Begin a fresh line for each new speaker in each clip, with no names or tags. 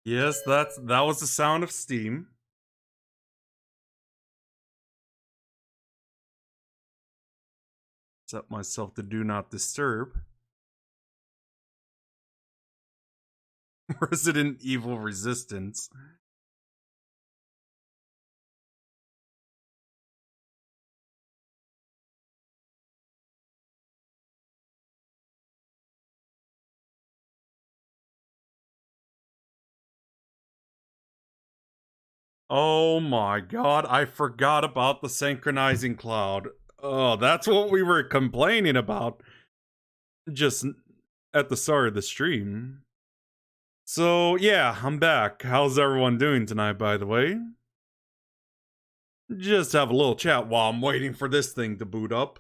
Yes, that was the sound of steam. Set myself to do not disturb. Resident Evil Resistance. Oh my god, I forgot about the synchronizing cloud. Oh, that's what we were complaining about just at the start of the stream. So, yeah, I'm back. How's everyone doing tonight, by the way? Just have a little chat while I'm waiting for this thing to boot up.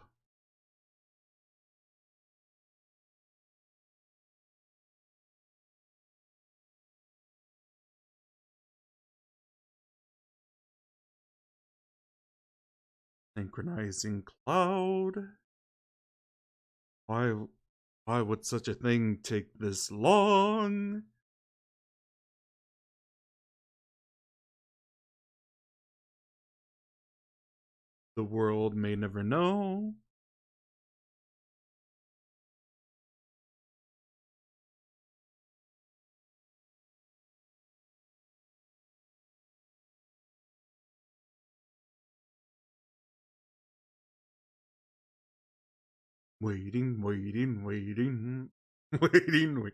Synchronizing cloud. Why would such a thing take this long? The world may never know. Waiting, waiting, waiting, waiting,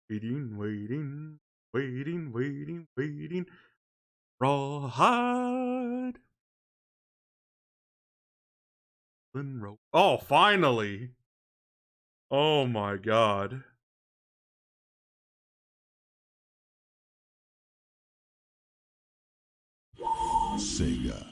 waiting, waiting, waiting, waiting, waiting. Rawhide. Oh, finally! Oh my god.
Sega.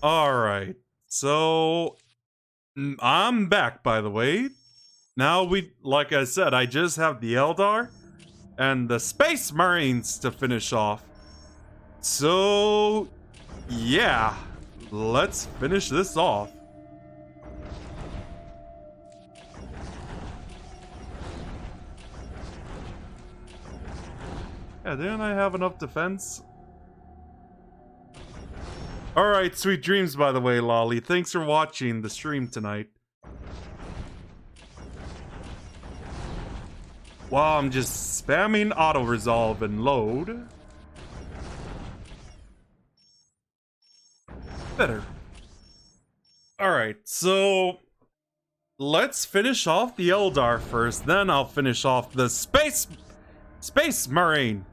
Alright, so I'm back, by the way. Now like I said, I just have the Eldar and the Space Marines to finish off. So, yeah, let's finish this off. Yeah, didn't I have enough defense? Alright, sweet dreams, by the way, Lolly. Thanks for watching the stream tonight. Wow, I'm just spamming auto-resolve and load. Better. Alright, so let's finish off the Eldar first, then I'll finish off the Space Marine.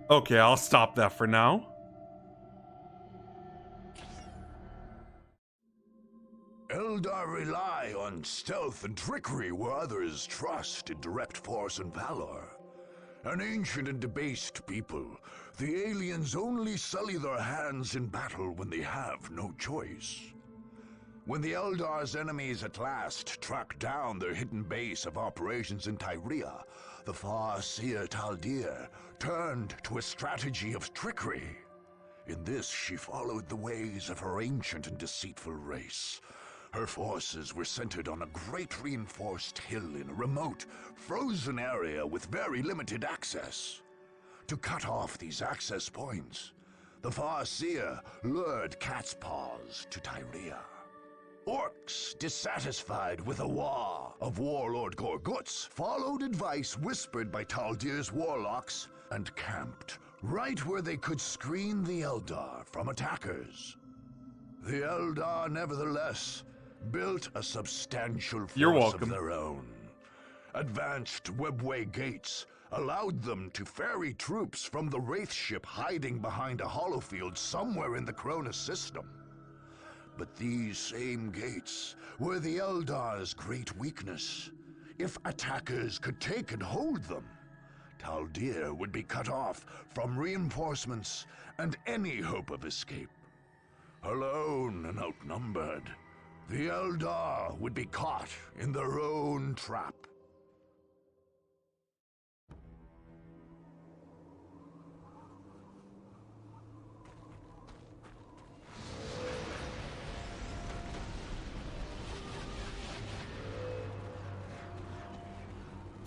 Okay, I'll stop that for now.
Eldar rely on stealth and trickery where others trust in direct force and valor. An ancient and debased people, the aliens only sully their hands in battle when they have no choice. When the Eldar's enemies at last tracked down their hidden base of operations in Tyria, the far-seer Taldir turned to a strategy of trickery. In this, she followed the ways of her ancient and deceitful race. Her forces were centered on a great reinforced hill in a remote, frozen area with very limited access. To cut off these access points, the Farseer lured Cat's Paws to Tyria. Orcs, dissatisfied with the war of Warlord Gorguts, followed advice whispered by Taldir's warlocks and camped right where they could screen the Eldar from attackers. The Eldar, nevertheless, built a substantial force of their own. Advanced webway gates allowed them to ferry troops from the Wraith ship hiding behind a holofield somewhere in the Cronus system. But these same gates were the Eldar's great weakness. If attackers could take and hold them, Taldir would be cut off from reinforcements and any hope of escape. Alone and outnumbered, The Eldar would be caught in their own trap.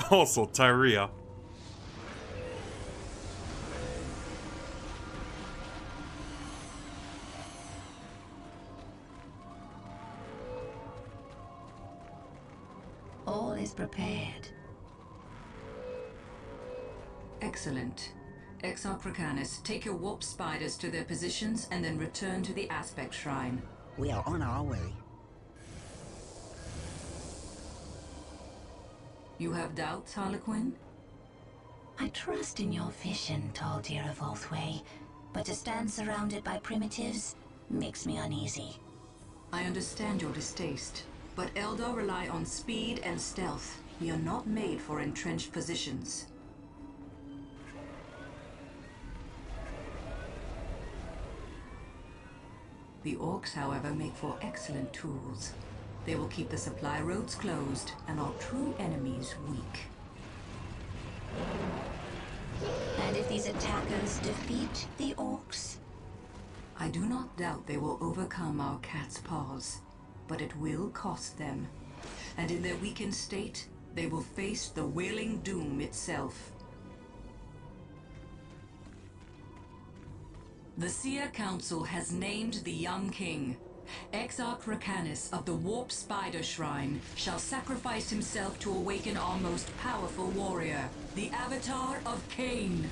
Also, Tyria.
All is prepared.
Excellent. Exarchracanus, take your warp spiders to their positions and then return to the aspect shrine.
We are on our way.
You have doubts, Harlequin?
I trust in your vision, tall deer of Oathway, but to stand surrounded by primitives makes me uneasy.
I understand your distaste, but Eldar rely on speed and stealth. We are not made for entrenched positions. The orcs, however, make for excellent tools. They will keep the supply roads closed and our true enemies weak.
And if these attackers defeat the orcs?
I do not doubt they will overcome our cat's paws, but it will cost them. And in their weakened state, they will face the wailing doom itself. The Seer Council has named the young king. Exarchracanus of the Warp Spider Shrine shall sacrifice himself to awaken our most powerful warrior, the Avatar of Cain.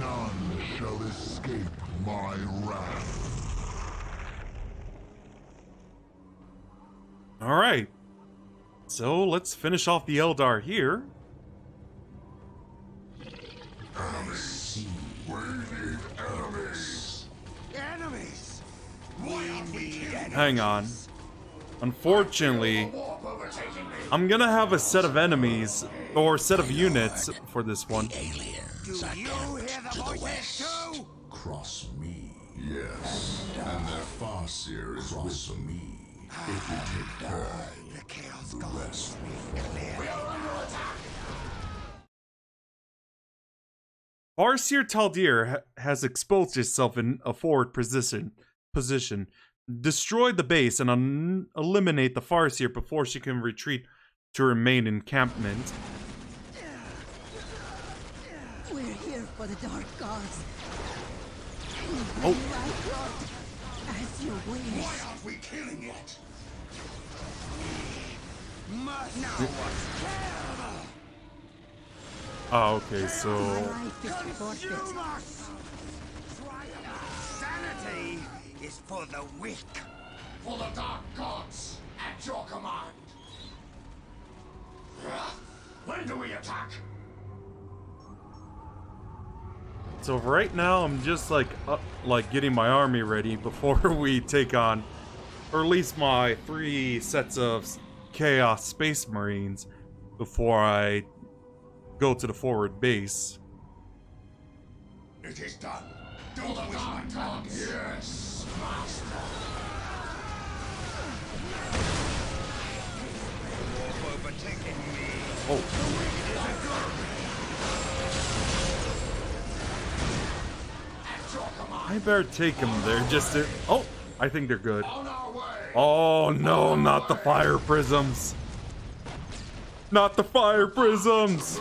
None shall escape my wrath.
Alright. So let's finish off the Eldar here.
I see. We need enemies.
Enemies? Why aren't we killing
Hang on. Unfortunately, I'm gonna have a set of enemies, or set of units for this one.
Do you hear the voices too?
Cross me. Yes. And their Farseer is with me. If we take her,
The Chaos Gods speak clearly.
Farseer Taldir has exposed itself in a forward position. Destroy the base and eliminate the Farseer before she can retreat to her main encampment.
We're here for the Dark Gods.
Oh.
As you wish.
Why aren't we killing it? Must now what's
Oh, okay, so...
Life is forfeit.
Consume us! Sanity is for the weak. For the Dark Gods at your command. When do we attack?
So right now, I'm just like getting my army ready before we take on, or at least my 3 sets of Chaos Space Marines before I go to the forward base.
It is done. Do the Dark Gods. Yes, Master. Overtaking me.
Oh,
At your command.
I better take them there just to... Oh, I think they're good.
On our way.
Oh no, not the fire prisms. Not the fire prisms.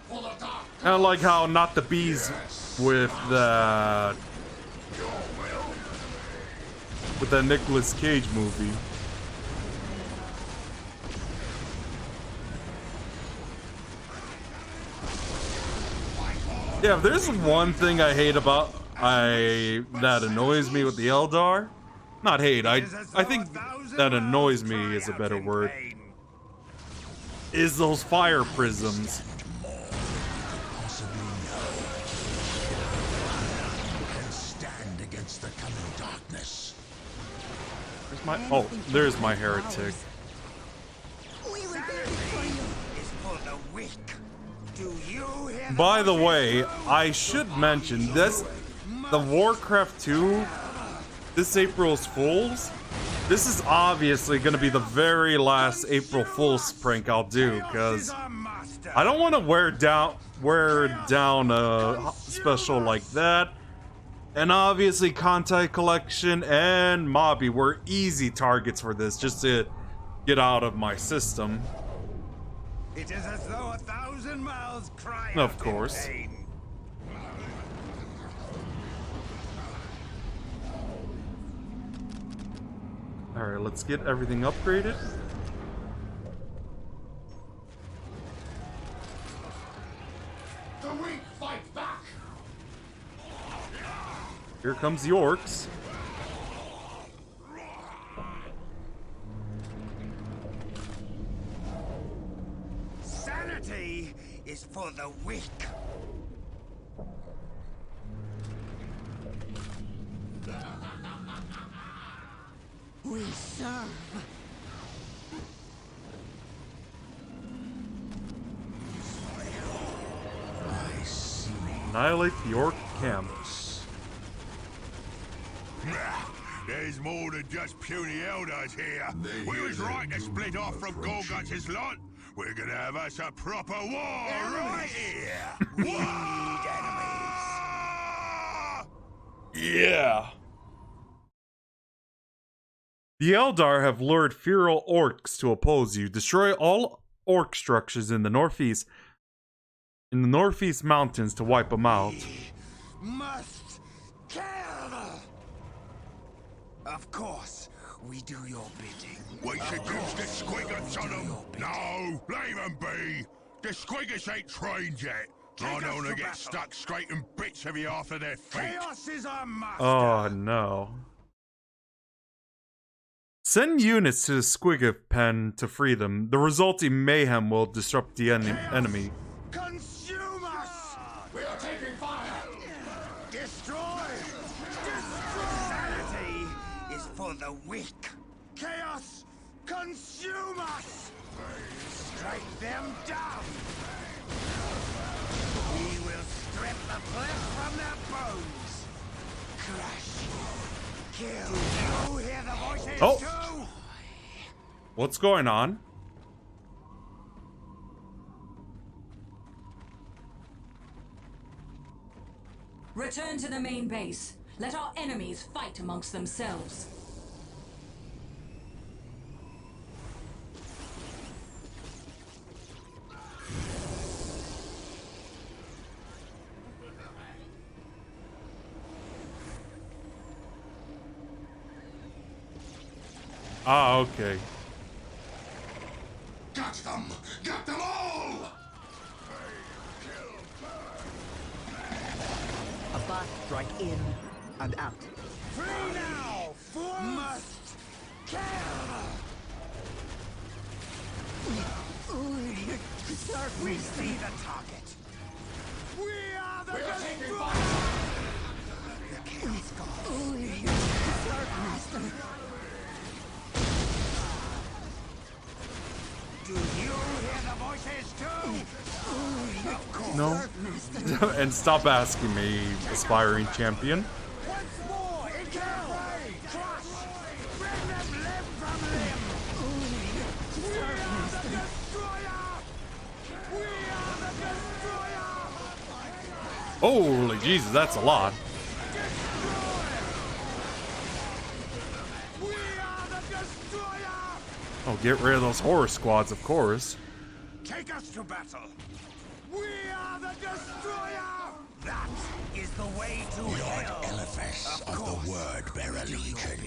For the Dark
I like how not the bees with the Nicolas Cage movie. Yeah, if there's one thing I hate about that annoys me with the Eldar, not hate, I think that annoys me is a better word, is those fire prisms.
stand against the coming darkness.
Where's my, oh, there's my heretic.
We were there for you.
is for the weak. Do you hear the
By the
voices
way,
too?
I should mention this, the Warcraft 2 this April's Fool's, this is obviously going to be the very last April Fool's prank I'll do, because I don't want to wear down a special like that. And obviously Contact Collection and Mobby were easy targets for this, just to get out of my system.
It is as though 1,000 mouths cry
Of
out
course.
in pain.
Alright, let's get everything upgraded.
The weak fight back.
Here comes the orcs.
Sanity is for the weak. We serve.
Annihilate the orc camp.
There's more than just puny elders here. We was right to split off from Gorguts' lot. We're gonna have us a proper war right here.
We need enemies.
Yeah. The Eldar have lured feral orcs to oppose you. Destroy all orc structures in the northeast mountains to wipe them out.
Must kill. Of course, we do your bidding.
We should use the squiggles on them. No, leave them be. The squiggles ain't trained yet. I don't want to get stuck straight in bits of you after their feet.
Chaos is our master.
Oh no. Send units to the Squigga pen to free them. The resulting mayhem will disrupt the enemy.
Consume us.
We are taking fire.
Destroy. Destroy. Sanity is for the weak. Chaos, consume us. Strike them down. We will strip the flesh from their bones. Crush. Kill. You hear the voices
Oh.
too?
What's going on?
Return to the main base. Let our enemies fight amongst themselves.
Ah, okay.
Got them! Got them all!
A fast strike in and out.
Free now! Fools! Must kill! We see the target. We are the
We are taking
destroyer!
fire!
The chaos god. Do you hear the voices too? Of course.
No. And stop asking me, aspiring champion.
Once more, in Crusade! Crush! Bring them limb from limb! We are the destroyer! We are the destroyer!
Holy Jesus, that's a lot.
We are the destroyer!
Oh, get rid of those horror squads, of course.
Take us to battle! We are the destroyer! That is the way to hell!
Eliphas of the Word-Bearer Legion.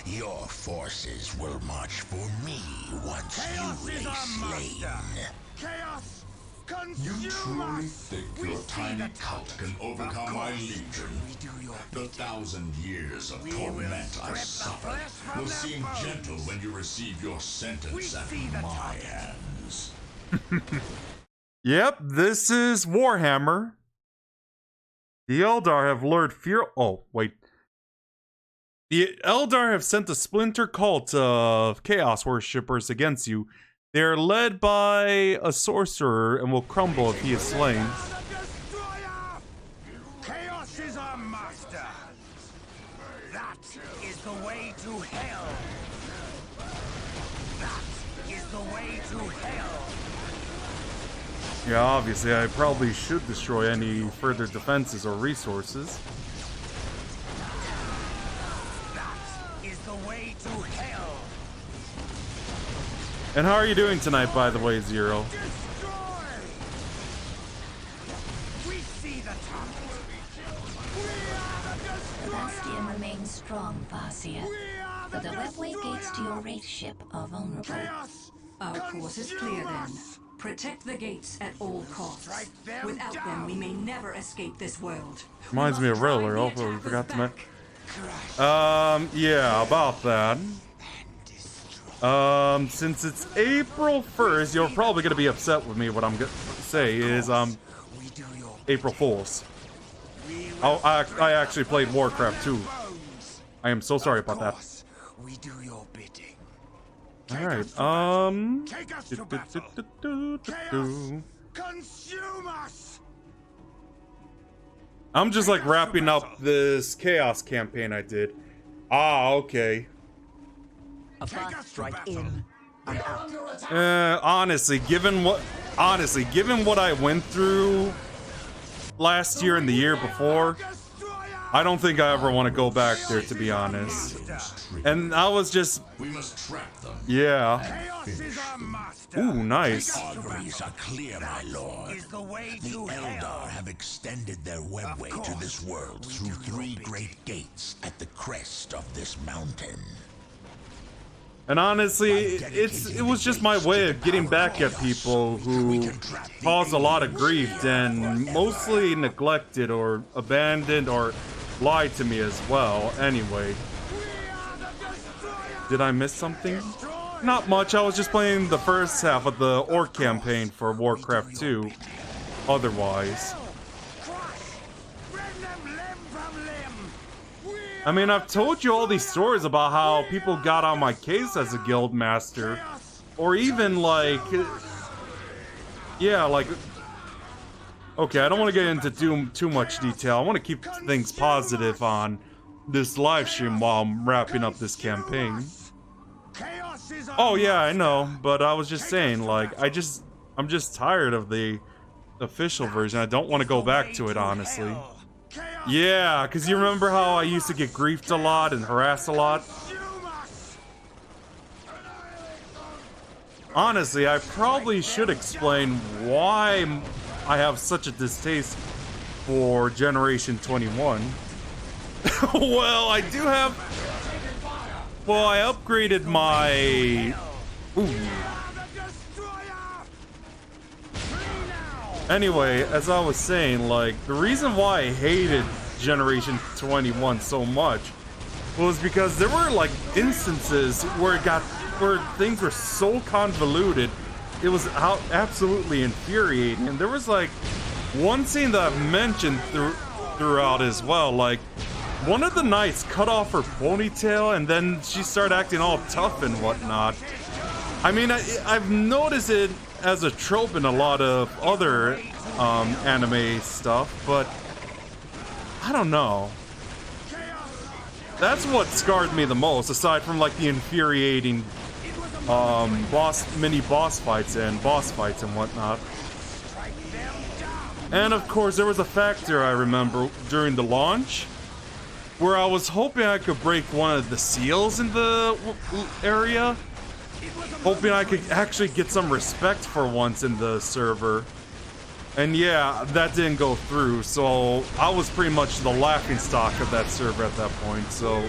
Your forces will march for me once
Chaos
you
is
lay
our
slain.
master! Chaos!
You
Consume
truly
us!
think
We
your
see
tiny
the
cult can overcome my legion?
We do your
The 1,000 years of
We will
torment
strip
I
the
suffered
flesh from
will
their
seem
bones.
gentle when you receive your
We
sentence at
see the
my
target.
hands.
Yep, this is Warhamer. The Eldar have lured fear. Oh, wait. The Eldar have sent a splinter cult of chaos worshippers against you. They are led by a sorcerer and will crumble if he is slain.
We are the destroyer! Chaos is our master! That way to hell. That is the way to hell.
Yeah, obviously, I probably should destroy any further defenses or resources.
That is the way to hell.
And how are you doing tonight, by the way, Zero?
Destroy. We see the target. We are the
The
destroyer.
Bastion remains strong, Farseer,
We are
but
the
the webway gates to your wraith ship are vulnerable.
chaos.
Our course is clear
Consume
then.
us.
Protect the gates at all costs.
Strike them
Without them,
down.
we may never escape this world.
Reminds me of
Drive
Riddler.
the
Oh, we
attackers
forgot to
back.
Yeah, about that. Since it's April 1st, you're probably gonna be upset with me. What I'm gonna say is,
We do your
April Fools.
we
I actually played Warcraft 2.
bones.
I am so sorry about that.
Course, we do your bidding.
Alright,
Take us to battle. Consume us.
I'm just like wrapping up this Chaos campaign I did. Ah, okay.
A fast strike in and out.
Honestly, given what I went through last year and the year before, I don't think I ever want to go back there, to be honest. And I was just,
We must trap them.
yeah.
Chaos is our master.
Ooh, nice.
Arteries are clear, my lord.
Is the way
The
to hell.
Eldar have extended their webway to this world through 3 great gates at the crest of this mountain.
And honestly, it was just my way of getting back at people who caused a lot of grief and mostly neglected or abandoned or lied to me as well. Anyway, did I miss something? Not much. I was just playing the first half of the Orc campaign for Warcraft 2. Otherwise,
Rend them limb from limb.
I mean, I've told you all these stories about how people got on my case as a guild master, or even like, yeah, like, okay, I don't want to get into too much detail. I want to keep things positive on this live stream while I'm wrapping up this campaign.
Chaos is our
Oh yeah, I know, but I was just saying, like, I'm just tired of the official version. I don't want to go back to it, honestly.
hell. Chaos
Yeah, because you remember how I used to get griefed a lot and harassed a lot?
consume us.
Honestly, I probably should explain why I have such a distaste for Generation 21. Well, I do have... Well, I upgraded my... Ooh.
We are the destroyer. Free now.
Anyway, as I was saying, like, the reason why I hated Generation 21 so much was because there were, like, instances where where things were so convoluted, it was absolutely infuriating. And there was, like, one scene that I've mentioned throughout as well, like, one of the knights cut off her ponytail and then she started acting all tough and whatnot. I mean, I've noticed it as a trope in a lot of other anime stuff, but I don't know. That's what scarred me the most, aside from like the infuriating mini boss fights and boss fights and whatnot. And of course, there was a factor I remember during the launch where I was hoping I could break one of the seals in the area, hoping I could actually get some respect for once in the server. And yeah, that didn't go through, so I was pretty much the laughingstock of that server at that point. So,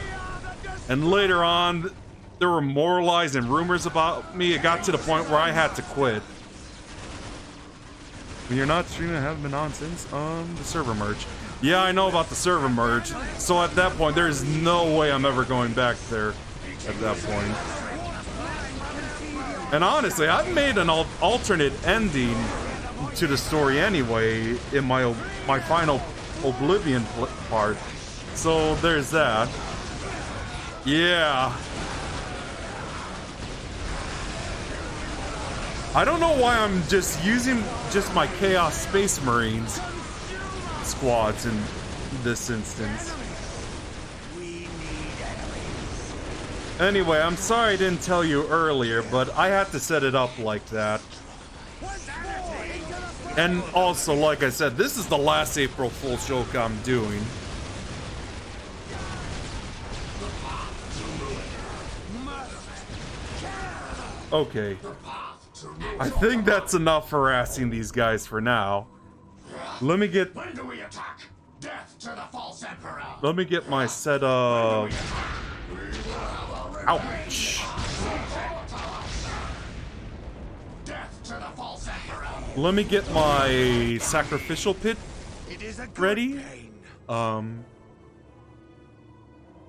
and later on, there were more lies and rumors about me. It got to the point where I had to quit. When you're not streaming, I haven't been on since the server merge. Yeah, I know about the server merge. So at that point, there is no way I'm ever going back there at that point. And honestly, I've made an alternate ending to the story anyway in my final Oblivion part. So there's that. Yeah. I don't know why I'm just using my Chaos Space Marines squads in this instance.
We need enemies.
Anyway, I'm sorry I didn't tell you earlier, but I had to set it up like that. And also, like I said, this is the last April Fool's joke I'm doing. Okay. I think that's enough harassing these guys for now. Let me get...
When do we attack? Death to the false emperor.
Let me get my set of... Ouch.
Death to the false emperor.
Let me get my sacrificial pit ready. Where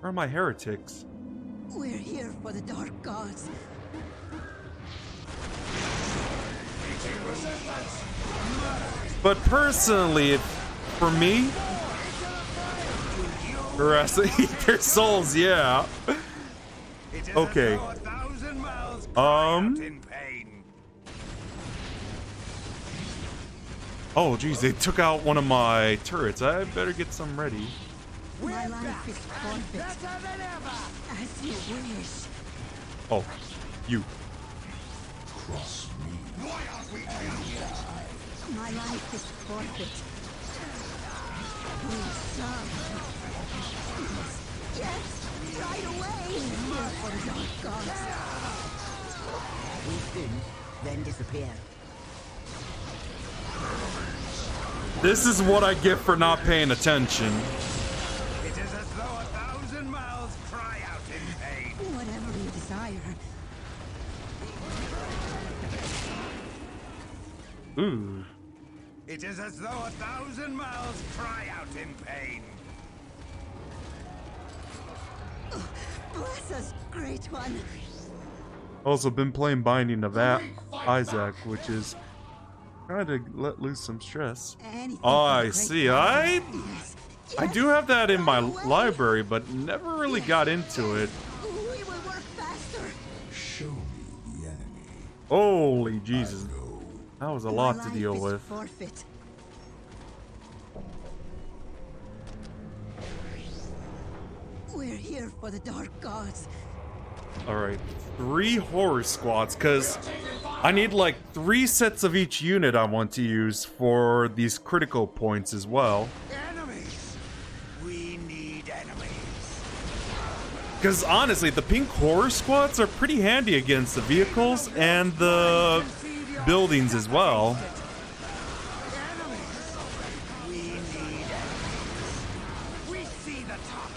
are my heretics?
We're here for the dark gods.
But personally, for me, eat their souls, yeah. Okay. Oh, geez, they took out one of my turrets. I better get some ready.
My life is forfeit. As you wish.
Oh, you.
Cross me.
Why aren't we killed?
My life is forfeit. We serve. Yes, right away. Here for the dark gods. We sin, then disappear.
This is what I get for not paying attention.
It is as though 1,000 mouths cry out in pain.
Whatever you desire.
Ooh.
It is as though 1,000 mouths cry out in pain.
Bless us, great one.
Also been playing Binding of Isaac, which is trying to let loose some stress.
Anything
Oh,
for the
I
great
see.
one.
I
Yes,
do have that in my
right away.
library, but never really got into it.
We will work faster.
Show me the enemy.
Holy Jesus. That was a
My
lot to
life
deal
is
with.
Forfeit. We're here for the dark gods.
Alright, 3 horror squads, because I need like 3 sets of each unit I want to use for these critical points as well.
Enemies. We need enemies.
Because honestly, the pink horror squads are pretty handy against the vehicles and the buildings as well.
We need enemies. We see the top.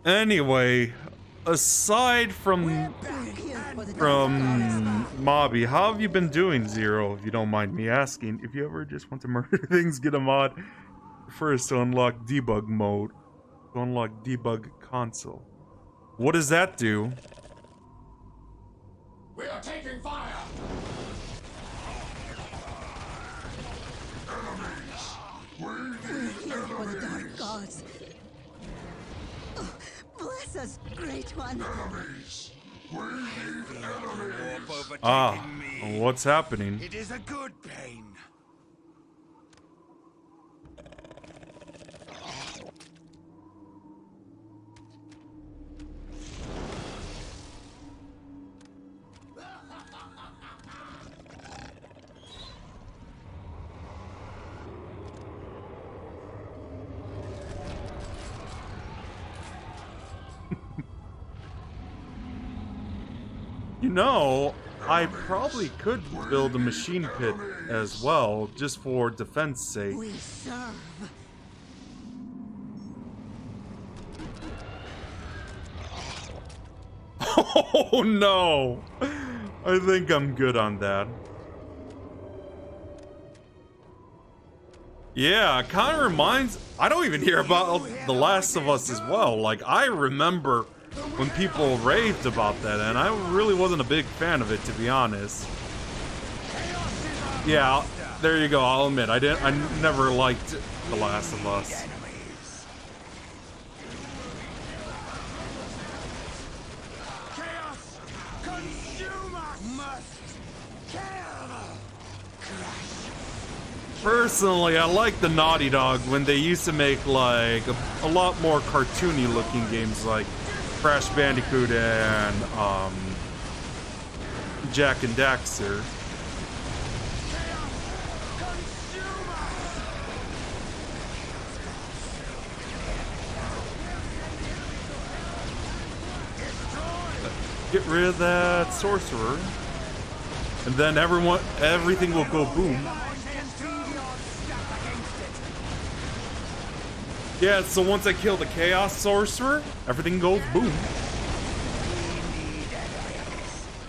Anyway, aside from
We're here for the dark gods.
Mobby, how have you been doing, Zero, if you don't mind me asking? If you ever just want to murder things, get a mod first to unlock debug mode. To unlock debug console. What does that do?
We are taking fire.
We're here for the dark gods. Oh, bless us, great one.
Warp
Ah,
overtaking me.
what's happening?
It is a good pain.
You know, I probably could build a machine pit as well, just for defense sake.
We serve.
Oh no! I think I'm good on that. Yeah, it kind of reminds... I don't even hear about The Last of Us as well. Like, I remember when people raved about that, and I really wasn't a big fan of it, to be honest. Yeah, there you go. I'll admit, I never liked The Last of Us.
Chaos! Consume us! Must kill!
Personally, I like the Naughty Dog when they used to make like a lot more cartoony looking games like Crash Bandicoot and Jack and Daxter. Get rid of that sorcerer, and then everything will go boom. Yeah, so once I kill the Chaos Sorcerer, everything goes boom.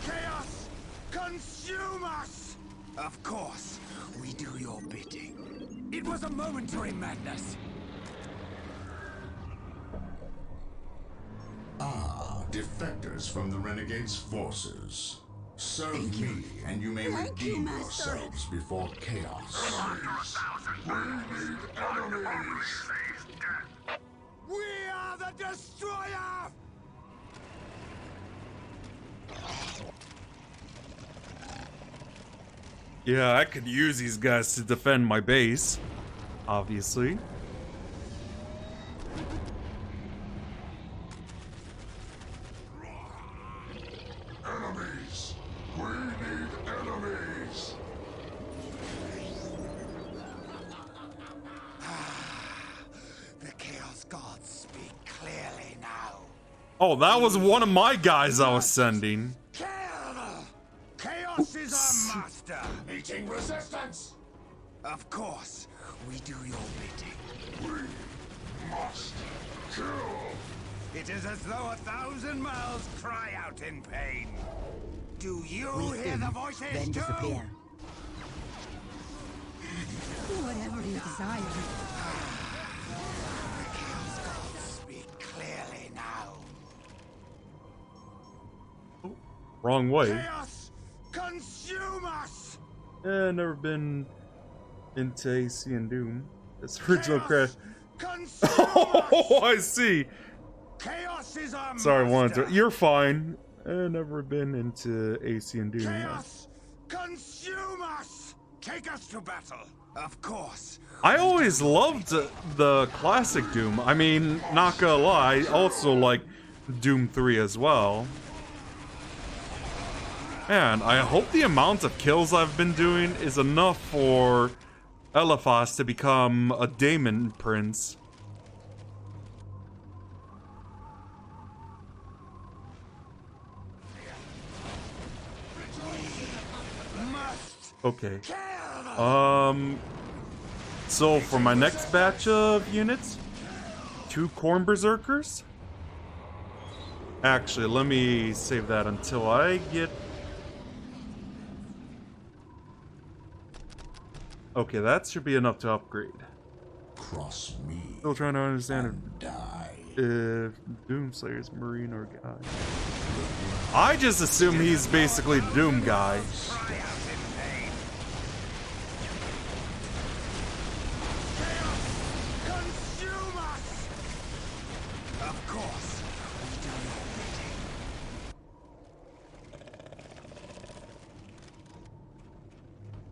Chaos, consume us! Of course, we do your bidding. It was a momentary madness.
Defectors from the Renegade's forces. Serve me, and you may
Thank you,
redeem
Master.
yourselves before chaos.
We need enemies.
We are the destroyer!
Yeah, I could use these guys to defend my base, obviously.
Enemies. We need enemies.
The Chaos Gods speak clearly now.
Oh, that was one of my guys I was sending.
Chaos is our master.
Meeting resistance!
Of course, we do your bidding.
We must kill.
It is as though 1,000 mouths cry out in pain. Do you hear the voices
Then
too?
disappear. Whatever you desire.
The Chaos Gods speak clearly now.
Wrong way.
Chaos, consume us!
Never been into AC and Doom. This original crash.
Consume
Oh, I see.
Chaos is our
Sorry,
master.
You're fine. Never been into AC and Doom.
Chaos, consume us! Take us to battle. Of course.
I always loved the classic Doom. I mean, not gonna lie, I also like Doom 3 as well. Man, I hope the amount of kills I've been doing is enough for Eliphas to become a Daemon Prince. Okay. So for my next batch of units, 2 Corn Berserkers. Actually, let me save that until I get... Okay, that should be enough to upgrade.
Cross me
Still trying to understand
and die.
if Doomslayer's Marine or guy. I just assume he's basically Doom guy.
Cry out in pain. Consume us! Of course, we do your bidding.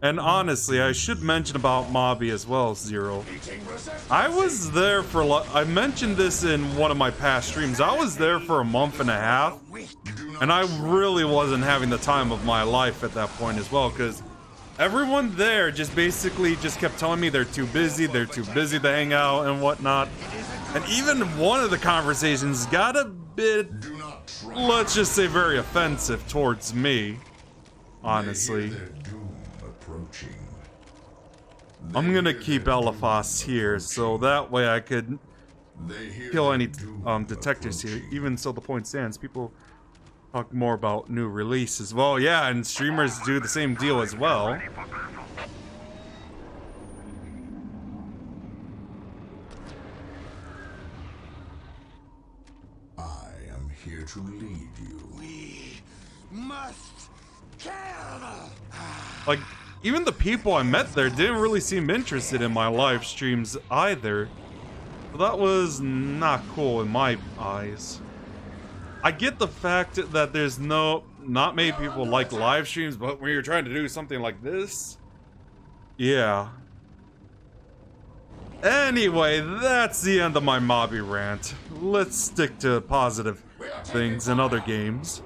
And honestly, I should mention about Mobby as well, Zero.
Meeting resistance!
I was there for, I mentioned this in one of my past streams. I was there for a month and a half, and I really wasn't having the time of my life at that point as well, because everyone there just basically just kept telling me they're too busy to hang out and whatnot. And even one of the conversations got a bit,
Do not try.
let's just say, very offensive towards me, honestly.
They hear their doom approaching.
I'm gonna keep Eliphas here, so that way I could
They hear
kill
their
any
doom
detectors here.
approaching.
Even so, the point stands. People talk more about new releases. Well, yeah, and streamers do the same deal as well.
I am here to lead you.
We must kill.
Like, even the people I met there didn't really seem interested in my live streams either. So that was not cool in my eyes. I get the fact that there's not many people like live streams, but when you're trying to do something like this, yeah. Anyway, that's the end of my Mobby rant. Let's stick to positive. things in other games.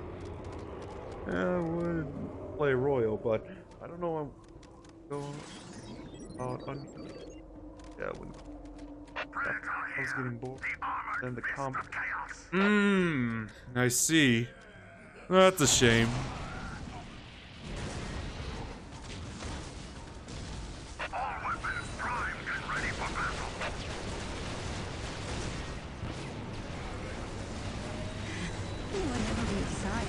I would play Royal, but I don't know. I'm going on. Yeah, when I was getting bored. Then the comp. I see. That's a shame.
Whatever we desire.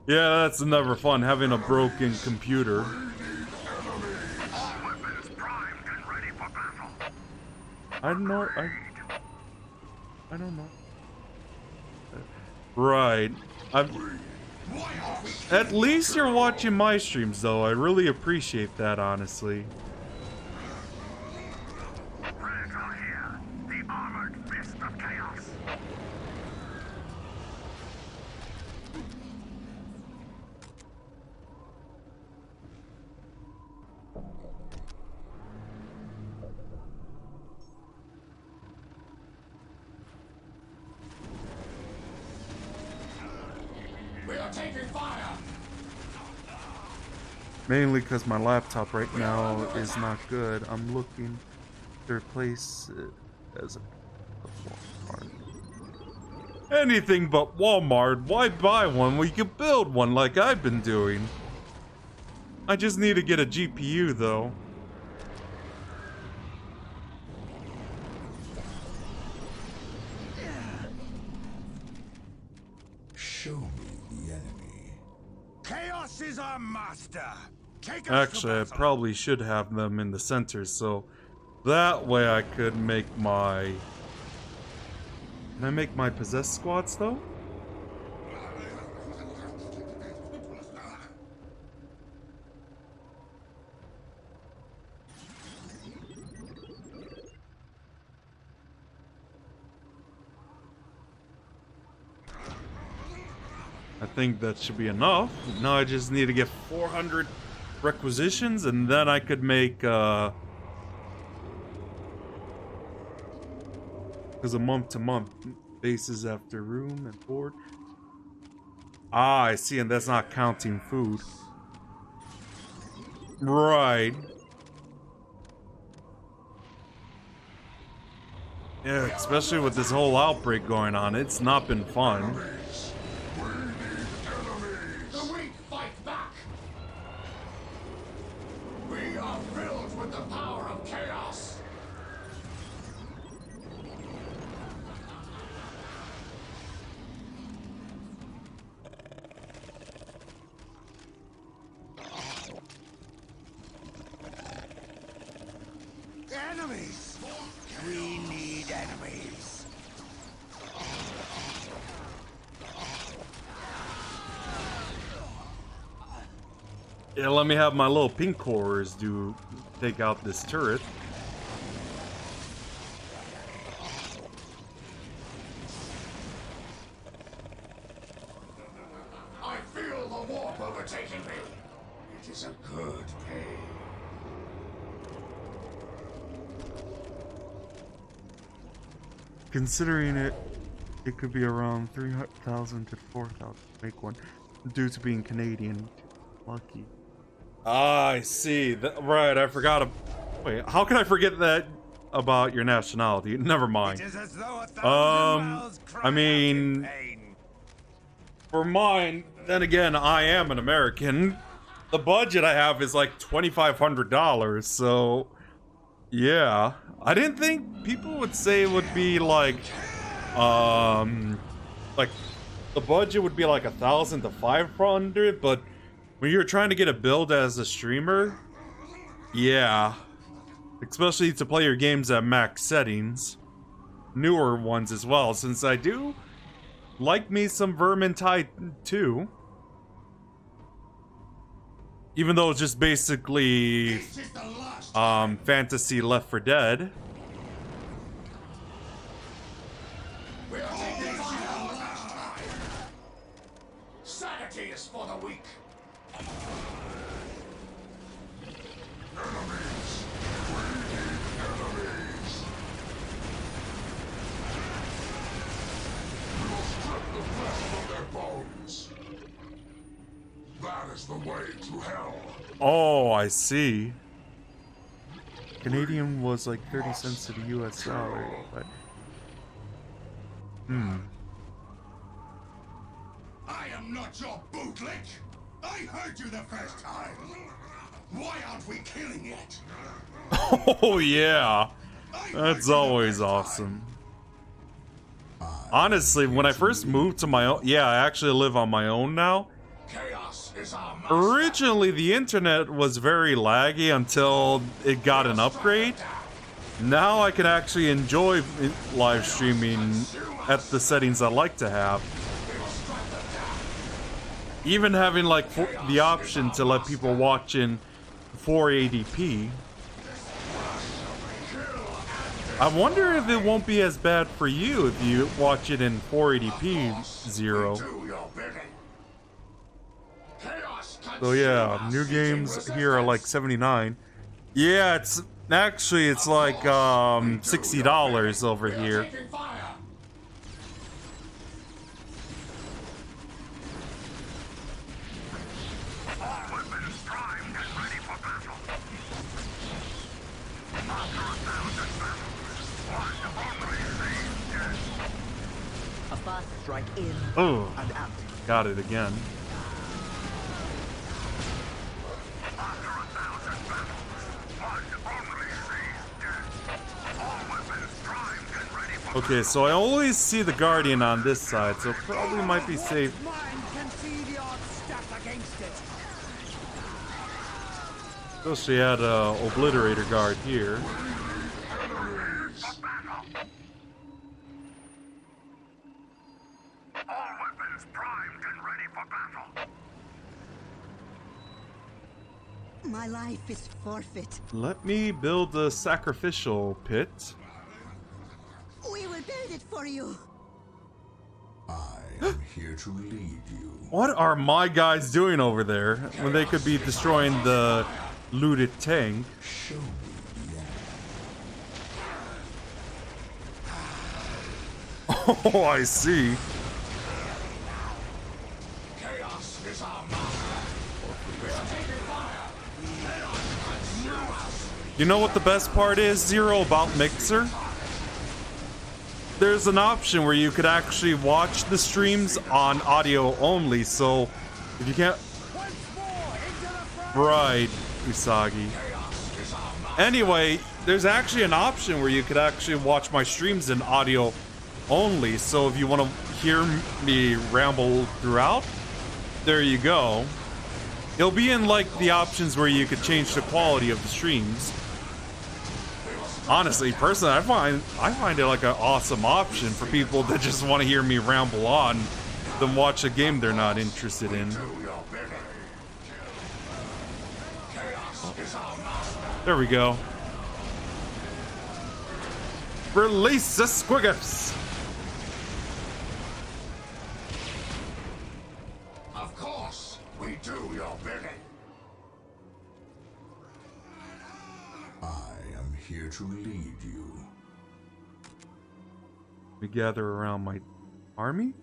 Yeah, that's never fun, having a broken computer. I don't know. I don't know. Right. At least you're watching my streams, though. I really appreciate that, honestly. Mainly because my laptop right now is not good. I'm looking to replace it as a Walmart. Anything but Walmart. Why buy one when you can build one like I've been doing? I just need to get a GPU though.
Show me the enemy.
Chaos is our master. Take us
Actually, I
to battle.
probably should have them in the center, so that way I could make my... Can I make my possessed squads, though? I think that should be enough. Now I just need to get 400 requisitions, and then I could make, because a month-to-month basis after room and board. Ah, I see, and that's not counting food. Right. Yeah, especially with this whole outbreak going on, it's not been fun.
The weak fight back. We are filled with the power of chaos.
Enemies. We need enemies.
Yeah, let me have my little pink cores do take out this turret.
I feel the warp overtaking me. It is a good pain.
Considering it could be around 3,000 to 4,000 to make one, due to being Canadian. Lucky. Ah, I see. Right, I forgot. Wait, how can I forget that about your nationality? Never mind.
It is as though 1,000 mouths cry
I
out
mean,
in pain.
for mine, then again, I am an American. The budget I have is like $2,500, so yeah. I didn't think people would say it would be like the budget would be like 1,000 to 500, but when you're trying to get a build as a streamer, yeah. Especially to play your games at max settings. Newer ones as well, since I do like me some Vermintide 2. Even though it's just basically
This is the last.
fantasy Left 4 Dead.
We are taking final last time. Sanity is for the weak. That is the way to hell.
Oh, I see. Canadian was like 30 cents to the US dollar, but
I am not your bootlick. I heard you the first time. Why aren't we killing yet?
Oh yeah. That's always awesome. Honestly, when I first moved to my own, yeah, I actually live on my own now.
Chaos is our master.
Originally, the internet was very laggy until it got an upgrade. Now I can actually enjoy live streaming at the settings I like to have. Even having like the option to let people watch in 480p. I wonder if it won't be as bad for you if you watch it in 480p 0. So yeah, new games here are like 79. Yeah, it's actually it's like $60 over here.
A fast strike in
Oh,
and out.
got it again. Okay, so I always see the Guardian on this side, so probably might be safe.
Mine can see the odd stat against it.
Especially had a Obliterator guard here.
My life is forfeit.
Let me build a sacrificial pit.
We will build it for you.
I am here to lead you.
What are my guys doing over there when they could be destroying the looted tank?
Show me the
Oh, I see.
Chaos is our master.
You know what the best part is, Zero, about Mixer? There's an option where you could actually watch the streams on audio only, so if you can't... Right, Usagi. Anyway, there's actually an option where you could actually watch my streams in audio only, so if you want to hear me ramble throughout, there you go. It'll be in like the options where you could change the quality of the streams. Honestly, personally, I find it like an awesome option for people that just want to hear me ramble on than watch a game they're not interested in. There we go. Release the squiggers!
Of course, we do your bidding.
I am here to lead you.
We gather around my army?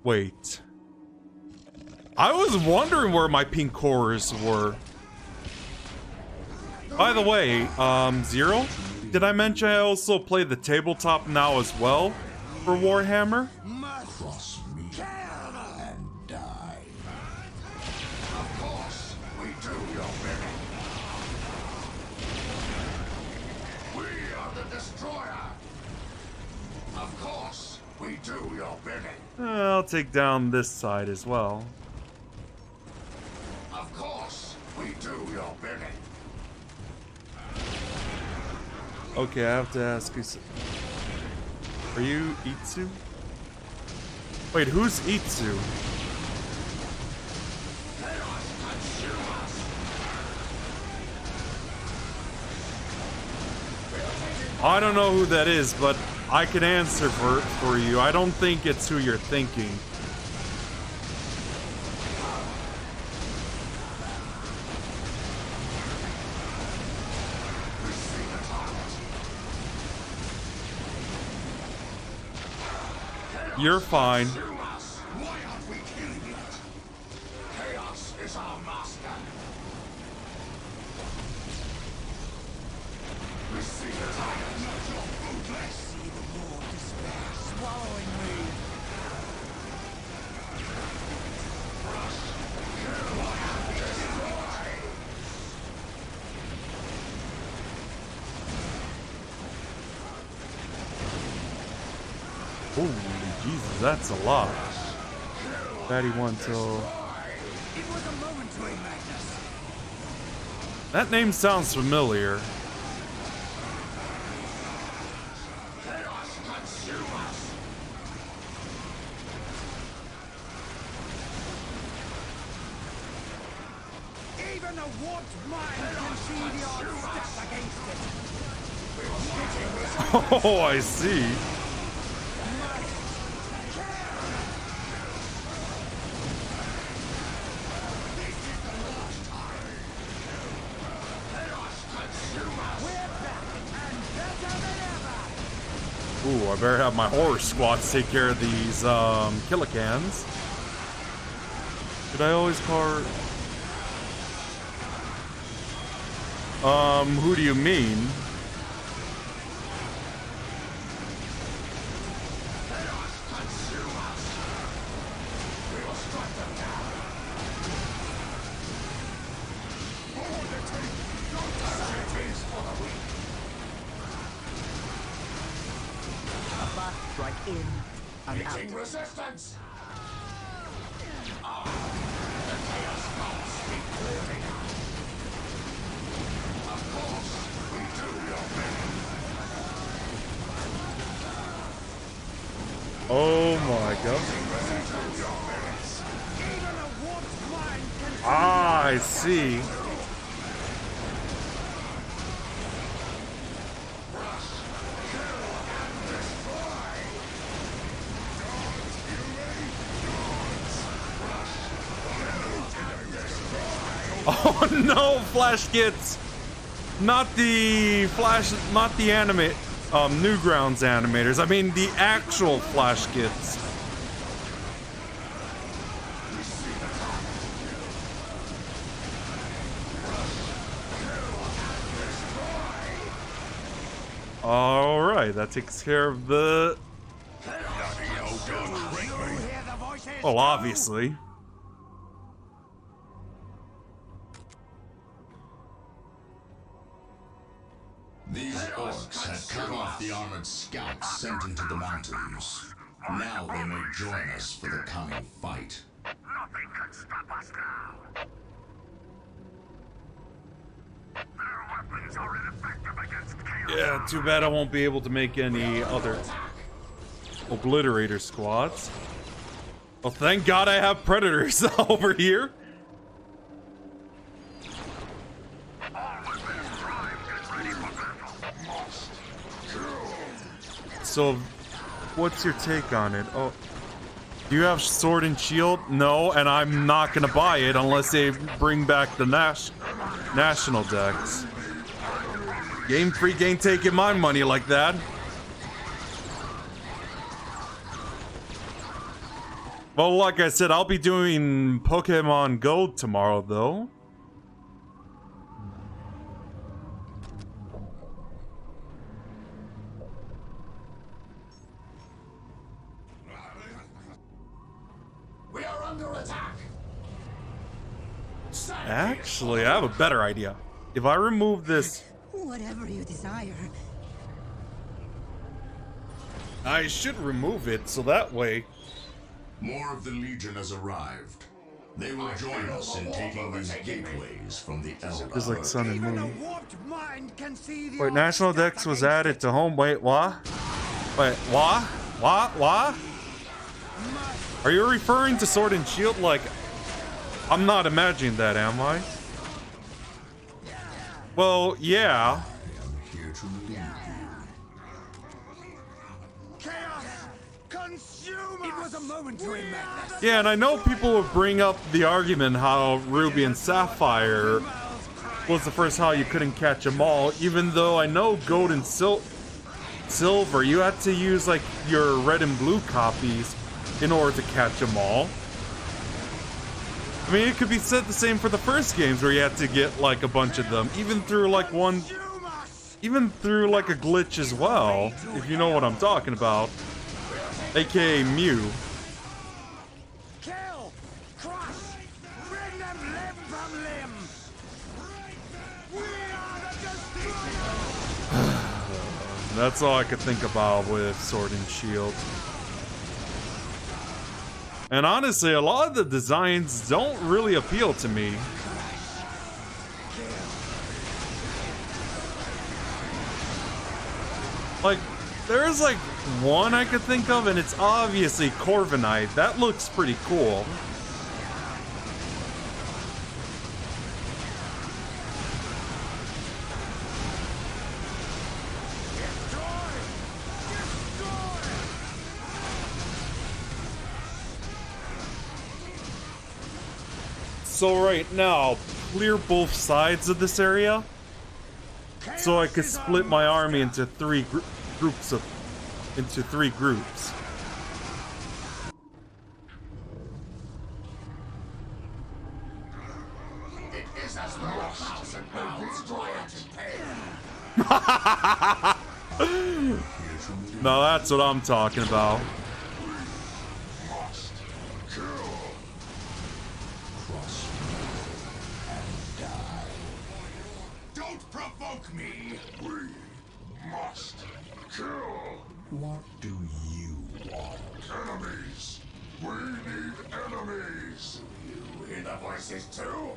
Wait. I was wondering where my pink cores were. By the way, Zero, did I mention I also play the tabletop now as well for Warhammer?
Cross me and die.
Of course, we do your bidding. We are the destroyer. Of course, we do your bidding.
I'll take down this side as well.
Of course, we do your bidding.
Okay, I have to ask you. Are you Itsu? Wait, who's Itsu? I don't know who that is, but I can answer for you. I don't think it's who you're thinking. You're fine. Holy Jesus, that's a lot. Fatty one till.
It was a momentary madness.
That name sounds familiar.
Even a warped mind can see the odd step against it.
Oh, I see. Ooh, I better have my horror squads take care of these killicans. Did I always call her? Who do you mean?
Right in and out.
Meeting resistance!
Oh my god. Ah, I see. Oh no, Flash Gets! Not the Flash, not the anime, Newgrounds animators. I mean the actual Flash Gets. Alright, that takes care of the... Well, obviously.
These orcs had cut off the armored scouts sent into the mountains. Now they may join us for the coming fight.
Nothing can stop us now. Their weapons are ineffective against chaos.
Yeah, too bad I won't be able to make any other Obliterator squads. Well, thank God I have Predators over here. So, what's your take on it? Oh, do you have Sword and Shield? No, and I'm not gonna buy it unless they bring back the national decks. Game Freak ain't taking my money like that. Well, like I said, I'll be doing Pokemon Go tomorrow, though.
We are under attack.
Actually, I have a better idea. If I remove this...
Whatever you desire.
I should remove it, so that way...
More of the Legion has arrived. They will join us in taking these gateways from the Eldar.
Just like Sun and
Even a
Moon.
warped mind can see the
Wait,
odd
National
step
Dex was
against
added
it.
to home. Wait, what? Wait, what? What? Are you referring to Sword and Shield? Like, I'm not imagining that, am I? Well, yeah.
Here to lead.
Chaos consume us. It was a momentary madness.
Yeah, and I know people will bring up the argument how Ruby and Sapphire was the first how you couldn't catch them all, even though I know Gold and Silver, you had to use like your red and blue copies in order to catch them all. I mean, it could be said the same for the first games where you had to get like a bunch of them, even through like one, even through like a glitch as well, if you know what I'm talking about, aka Mew.
Kill, crush, bring them limb from limb. We are the destroyers.
That's all I could think about with Sword and Shield. And honestly, a lot of the designs don't really appeal to me. Like, there's like one I could think of, and it's obviously Corviknight. That looks pretty cool. So right now, clear both sides of this area, so I could split my army into three groups. Now that's what I'm talking about.
Don't provoke me! We must kill! What do you want? Enemies! We need enemies! You hear the voices too?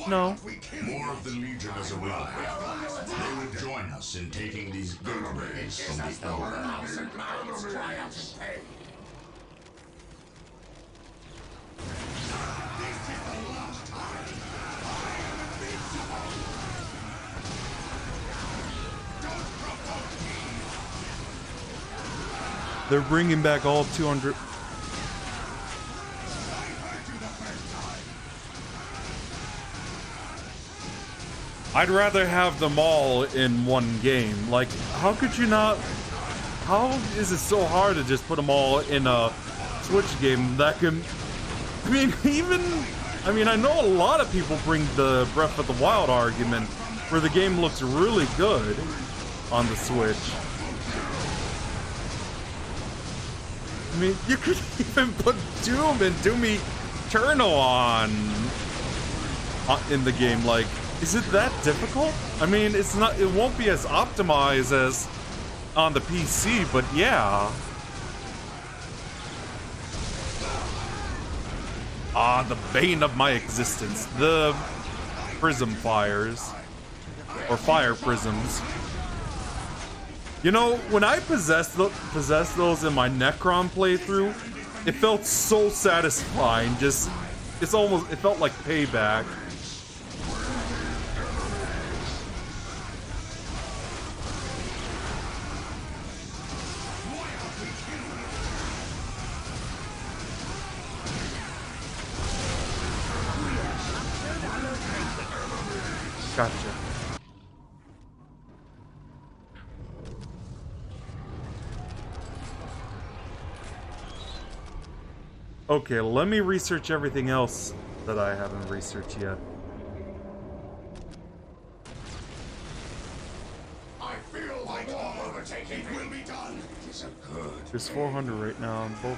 No.
More of the Legion has arrived. They will join us in taking these gateways from the
Enemies!
They're bringing back all 200. I'd rather have them all in one game. Like, how could you not? How is it so hard to just put them all in a Switch game that can? I mean, I know a lot of people bring the Breath of the Wild argument, where the game looks really good on the Switch. I mean, you could even put Doom and Doom Eternal on in the game. Like, is it that difficult? I mean, it's not. It won't be as optimized as on the PC, but yeah. Ah, the bane of my existence, the prism fires, or fire prisms. You know, when I possessed those in my Necron playthrough, it felt so satisfying. It felt like payback. Gotcha. Okay, let me research everything else that I haven't researched yet.
I feel like all overtaking will be done. It isn't good.
There's 400 right now on both.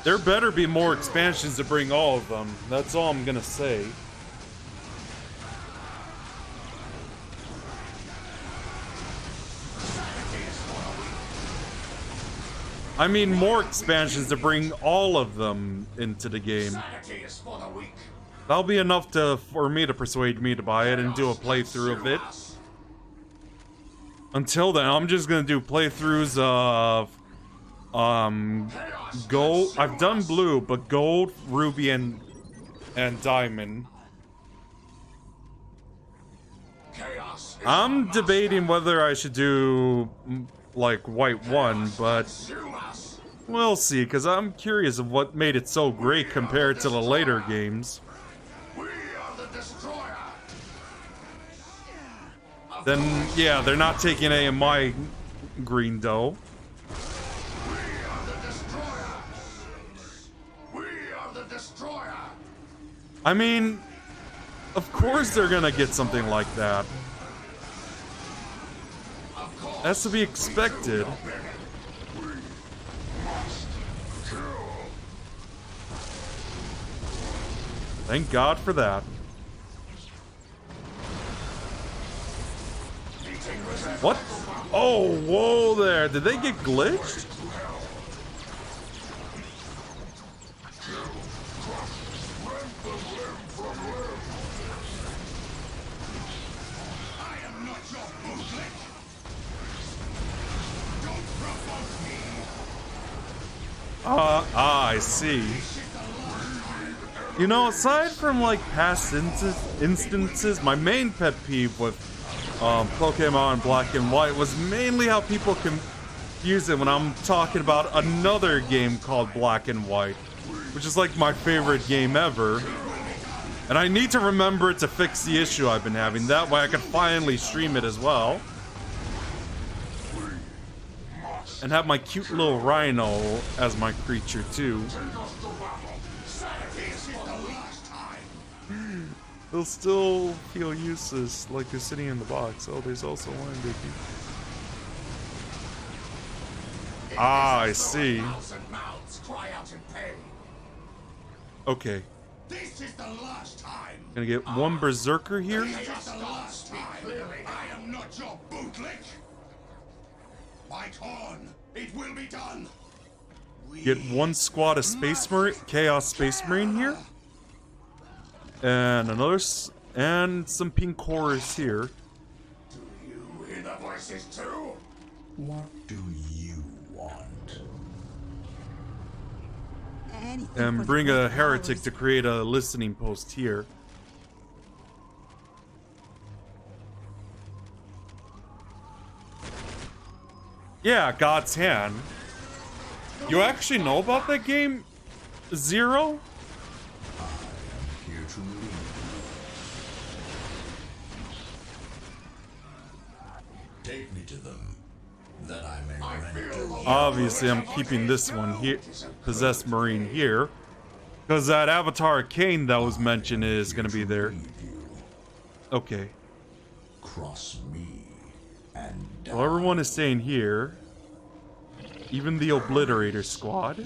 There better be more expansions to bring all of them. That's all I'm gonna say. I mean, more expansions to bring all of them into the game. That'll be enough for me to persuade me to buy it and do a playthrough of it. Until then, I'm just gonna do playthroughs of gold. I've done blue, but gold, ruby, and diamond. I'm debating whether I should do like white 1, but we'll see, because I'm curious of what made it so great compared to the later games. Then, yeah, they're not taking AMI green dough. I mean, of course they're gonna get something like that. That's to be expected. Thank God for that. What? Oh, whoa there. Did they get glitched? I see. You know, aside from like past instances, my main pet peeve with Pokemon Black and White was mainly how people confuse it when I'm talking about another game called Black and White, which is like my favorite game ever. And I need to remember to fix the issue I've been having. That way I can finally stream it as well. And have my cute little rhino as my creature too. They'll still feel useless, like they're sitting in the box. Oh, there's also one baby. Ah, I see. Okay.
This is the last time.
Gonna get one berserker here.
I am not your bootlick. By Corn, it will be done.
Get one squad of Chaos Space Marine here. And another, and some pink horrors here.
Do you hear the voices too?
What do you want?
Anything
And
for
bring
the
a heretic to create a listening post here. Yeah, God's Hand. You actually know about that game, Zero?
Here to lead. Take me to them, that I may render.
Obviously, I'm keeping this one here, Possessed Marine here, because that Avatar Arcane that was mentioned is going to be there. Okay.
Cross me and die.
Well, everyone is staying here. Even the Obliterator squad.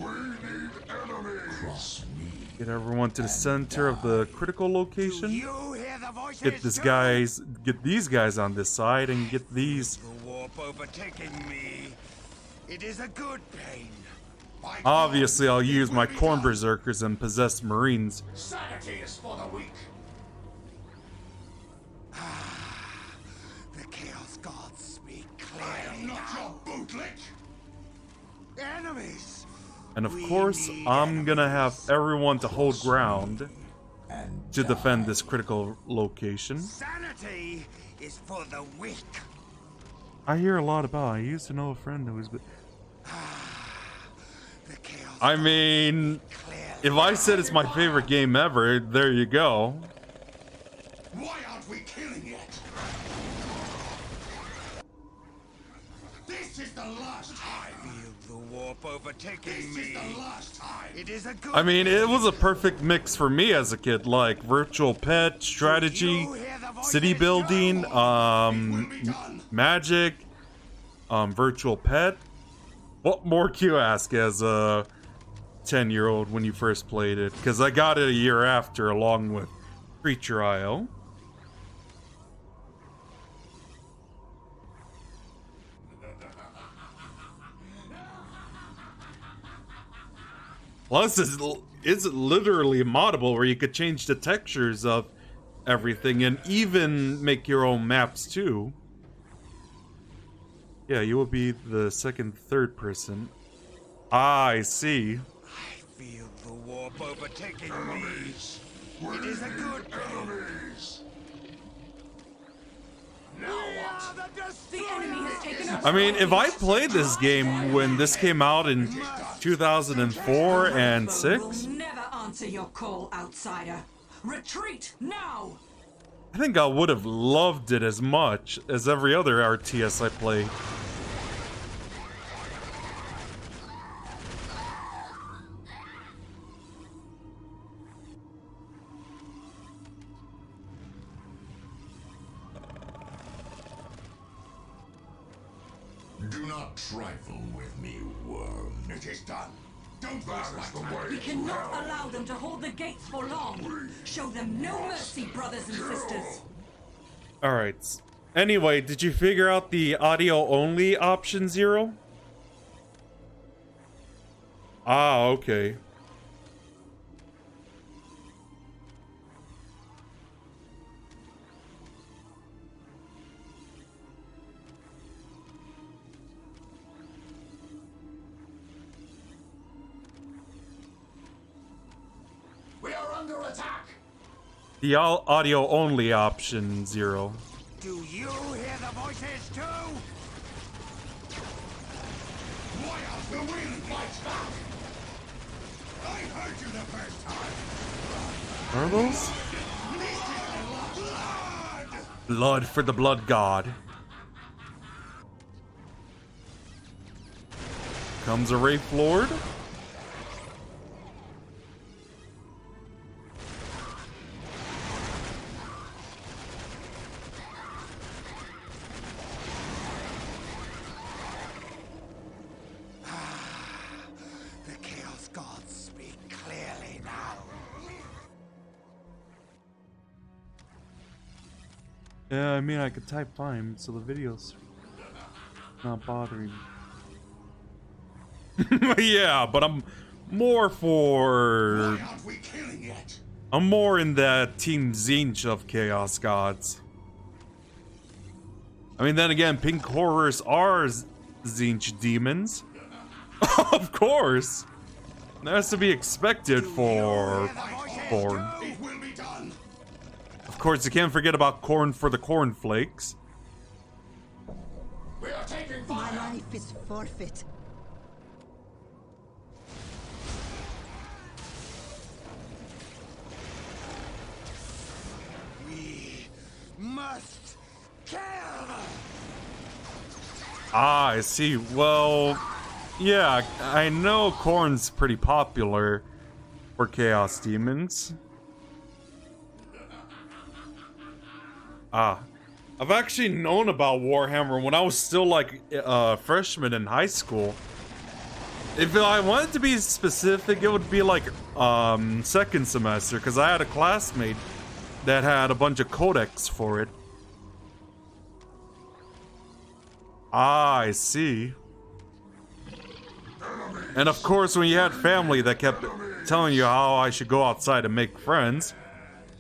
Cross me.
Get everyone to the center of the critical location.
You hear the voices
Get these guys on this side and get these.
The warp overtaking me. It is a good pain. By
Obviously, I'll use
will
my
be
Corn
done.
Berserkers and Possessed Marines.
Sanity is for the weak. The Chaos Gods speak clearly. I am not your bootlick. Enemies.
And of course, I'm gonna have everyone to hold ground to defend this critical location.
Sanity is for the weak.
I hear a lot about. I used to know a friend who was.
The Chaos
I mean, if I said it's my favorite game ever, there you go.
Why aren't we killing it? This is the last time. Feel the warp overtaking me. This is the last time. It is a good.
I mean, it was a perfect mix for me as a kid, like virtual pet, strategy, city building, magic, virtual pet. What more can you ask as a 10-year-old when you first played it? Because I got it a year after, along with Creature IO. Plus, it's literally moddable where you could change the textures of everything and even make your own maps too. Yeah, you will be the second, third person. Ah, I see.
I feel the warp overtaking me. It is a good pain. Now what?
The enemy has taken up.
I mean, if I played this game when this came out in 2004 and 6,
Will never answer your call, outsider. Retreat now.
I think I would have loved it as much as every other RTS I played.
Do not trifle with me, worm.
It is done. Don't waste my time.
We cannot allow them to hold the gates for long. Show them no mercy, brothers and sisters.
Alright. Anyway, did you figure out the audio only option, Zero? Ah, okay.
We are under attack!
The audio only option, Zero.
Do you hear the voices too?
Why else the wind fights back? I heard you the first time!
Are those? Blood for the blood god. Comes a Wraith Lord.
The Chaos Gods speak clearly now.
Yeah, I mean, I could type fine, so the video's not bothering me. Yeah, but I'm more for...
Why aren't we killing it?
I'm more in that Team Zinch of Chaos Gods. I mean, then again, pink horrors are Zinch demons. Of course! That's to be expected for Corn.
It will be done!
Of course, you can't forget about Corn for the Cornflakes.
We are taking
My
fire!
life is forfeit.
We must kill.
Ah, I see. Well, yeah, I know Corn's pretty popular for Chaos Demons. Ah. I've actually known about Warhammer when I was still like a freshman in high school. If I wanted to be specific, it would be like second semester, because I had a classmate that had a bunch of codex for it. Ah, I see. And of course, when you had family that kept telling you how I should go outside and make friends,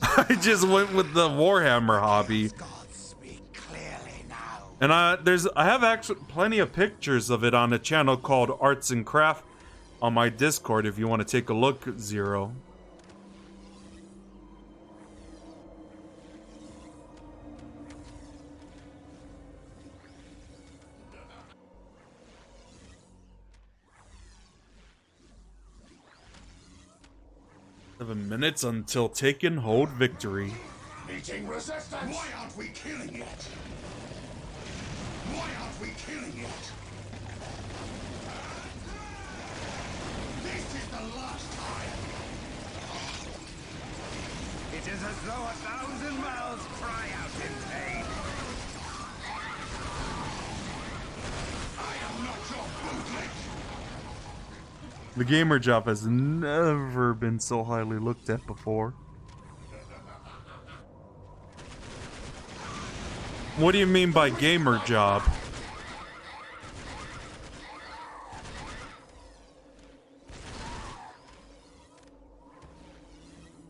I just went with the Warhammer hobby.
Gods speak clearly now.
And I have actually plenty of pictures of it on a channel called Arts and Craft on my Discord if you want to take a look, Zero. Seven minutes until taken hold victory.
Meeting resistance! Why aren't we killing it? Why aren't we killing it? This is the last time!
It is as though 1,000 mouths cry out in pain.
I am not your bootleg!
The gamer job has never been so highly looked at before. What do you mean by gamer job?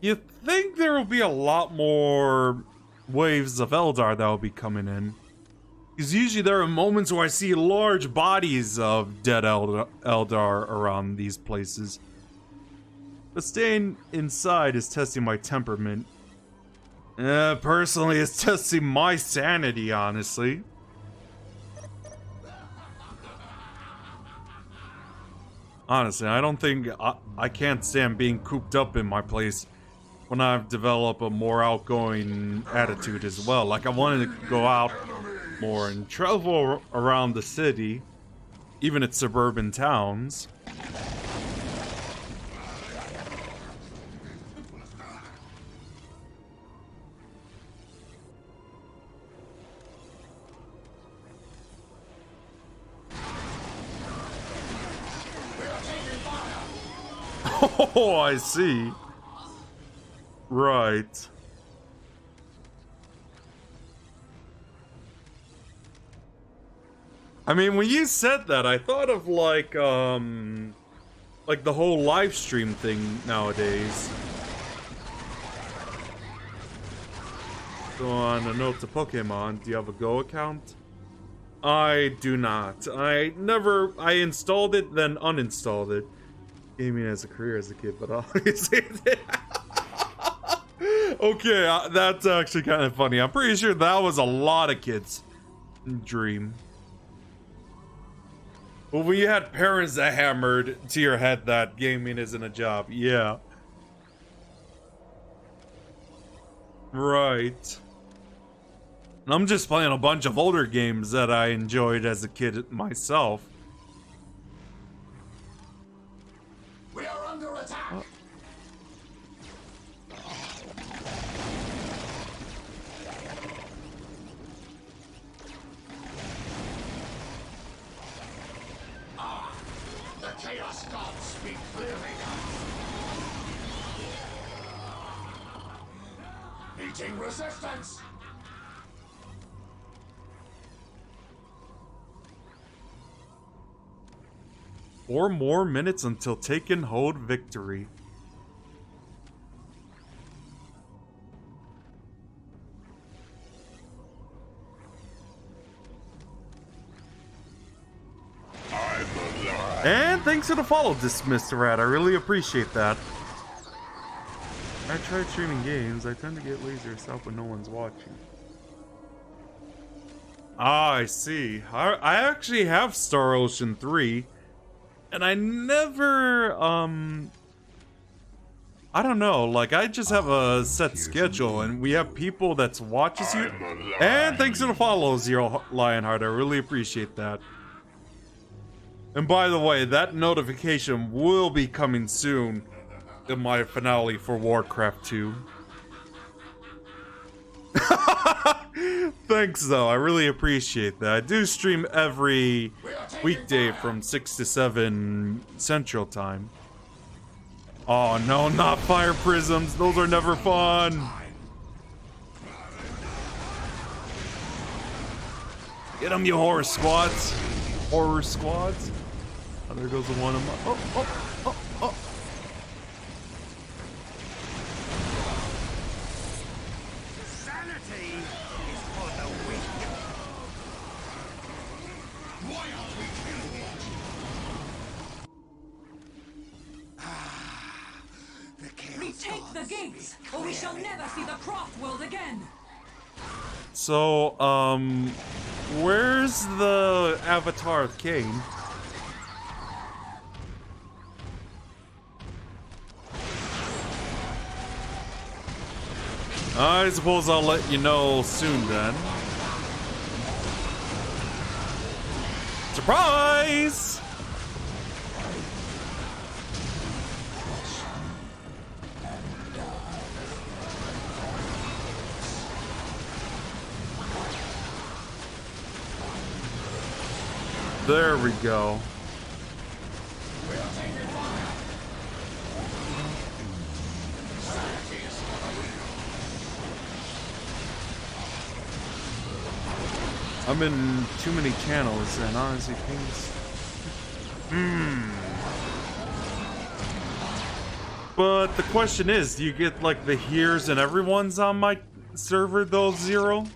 You think there will be a lot more waves of Eldar that will be coming in? Because usually there are moments where I see large bodies of dead Eldar around these places. But staying inside is testing my temperament. Personally, it's testing my sanity, honestly. Honestly, I don't think I can't stand being cooped up in my place when I've developed a more outgoing attitude as well. Like, I wanted to go out more and travel around the city, even its suburban towns. Oh, I see. Right. I mean, when you said that, I thought of like the whole live stream thing nowadays. So on a note to Pokemon, do you have a Go account? I do not. I installed it, then uninstalled it. Gaming as a career as a kid, but obviously. Okay, that's actually kind of funny. I'm pretty sure that was a lot of kids' dream. Well, when you had parents that hammered to your head that gaming isn't a job, yeah. Right. I'm just playing a bunch of older games that I enjoyed as a kid myself.
We are under attack. The Chaos Gods speak clearly now. Meeting resistance.
4 more minutes until taken hold victory. And thanks for the follow, Dismissed Rat. I really appreciate that. I tried streaming games. I tend to get lazy or stop when no one's watching. Ah, I see. I actually have Star Ocean 3. And I never, I don't know, like, I just have a set schedule, and we have people that watches you. And thanks for the follow, Zero Lionheart. I really appreciate that. And by the way, that notification will be coming soon in my finale for Warcraft 2. Thanks, though. I really appreciate that. I do stream every weekday from 6 to 7 Central Time. Oh, no, not fire prisms. Those are never fun. Get them, you horror squads. Horror squads. Oh, there goes the one of my... Oh.
Sanity is for the weak.
Why aren't we killing it?
The chaos
Retake the
gods
gates,
speak
or we shall
clearly
never see the craft world again.
So, where's the Avatar of Cain? I suppose I'll let you know soon then. Surprise! There we go. I'm in too many channels and honestly things. But the question is, do you get like the here's and everyone's on my server though, Zero?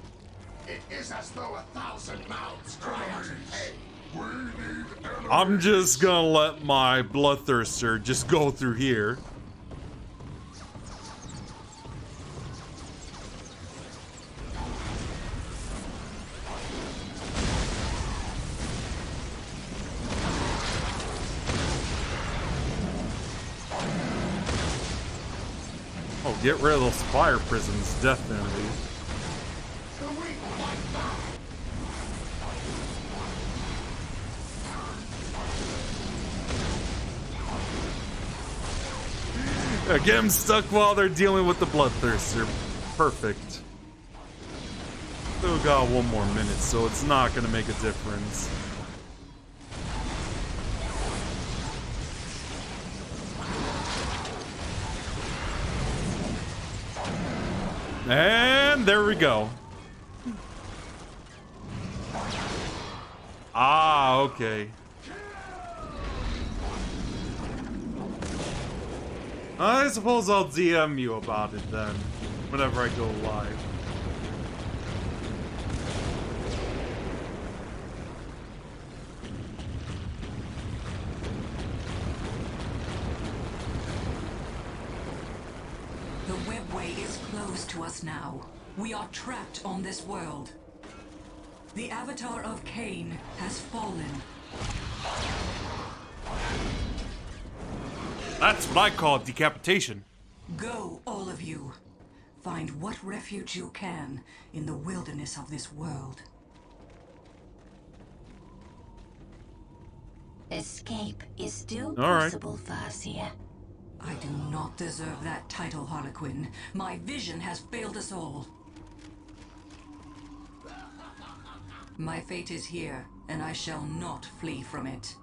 It is as though 1,000 mouths cry out in pain.
I'm just gonna let my bloodthirster just go through here. Oh, get rid of those fire prisons, definitely. Yeah, get them stuck while they're dealing with the bloodthirster. Perfect. Still got 1 more minute, so it's not gonna make a difference. And there we go. Ah, okay. I suppose I'll DM you about it then, whenever I go live.
The webway is closed to us now. We are trapped on this world. The avatar of Cain has fallen.
That's what I call decapitation.
Go, all of you. Find what refuge you can in the wilderness of this world.
Escape is still
All right.
possible, Farseer.
I do not deserve that title, Harlequin. My vision has failed us all. My fate is here, and I shall not flee from it.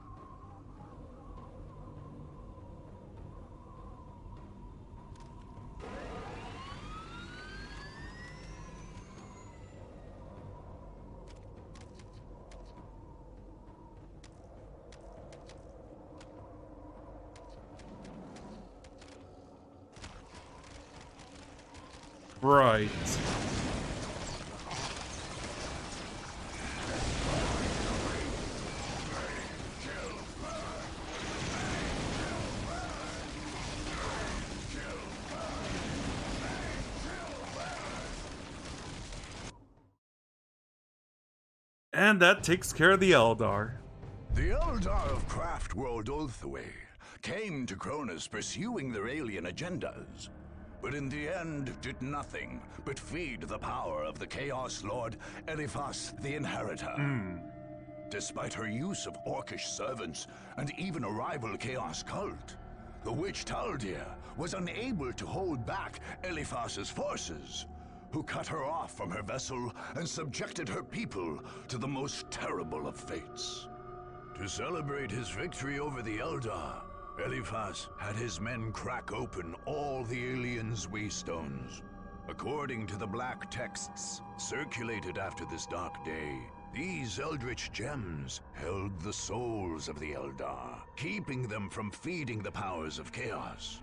Right. And that takes care of the Eldar.
The Eldar of Craft World Ulthway came to Cronus pursuing their alien agendas, but in the end did nothing but feed the power of the Chaos Lord Eliphas the Inheritor. Despite her use of orcish servants and even a rival Chaos cult, the witch Taldir was unable to hold back Eliphas's forces, who cut her off from her vessel and subjected her people to the most terrible of fates. To celebrate his victory over the Eldar, Eliphas had his men crack open all the aliens' waystones. According to the black texts circulated after this dark day, these eldritch gems held the souls of the Eldar, keeping them from feeding the powers of chaos.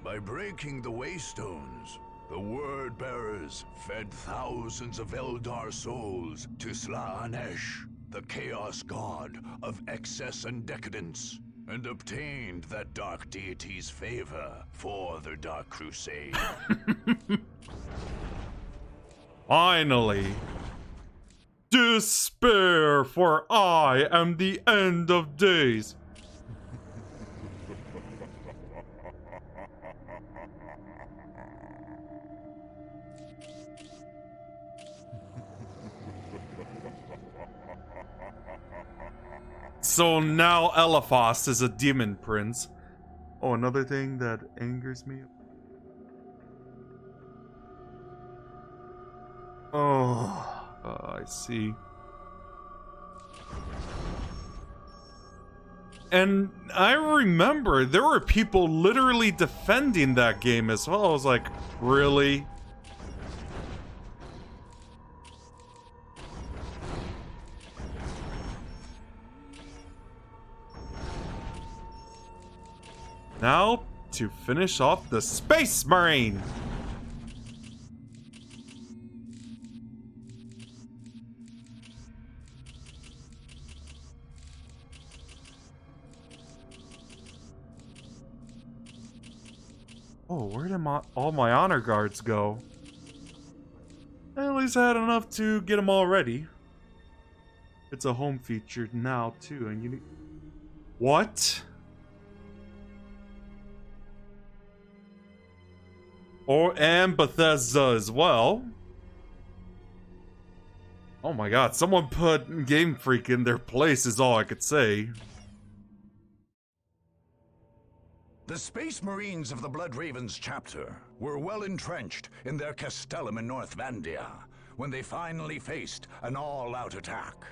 By breaking the waystones, the word-bearers fed thousands of Eldar souls to Slaanesh, the chaos god of excess and decadence, and obtained that dark deity's favor for their dark crusade.
Finally. Despair, for I am the end of days. So now Eliphas is a demon prince. Oh, another thing that angers me. I see. And I remember there were people literally defending that game as well. I was like, really? Now, to finish off the Space Marine! Oh, where did all my honor guards go? At least I had enough to get them all ready. It's a home feature now, too, and you need... What? And Bethesda as well. Oh my god, someone put Game Freak in their place is all I could say.
The Space Marines of the Blood Ravens chapter were well entrenched in their castellum in North Vandia when they finally faced an all-out attack.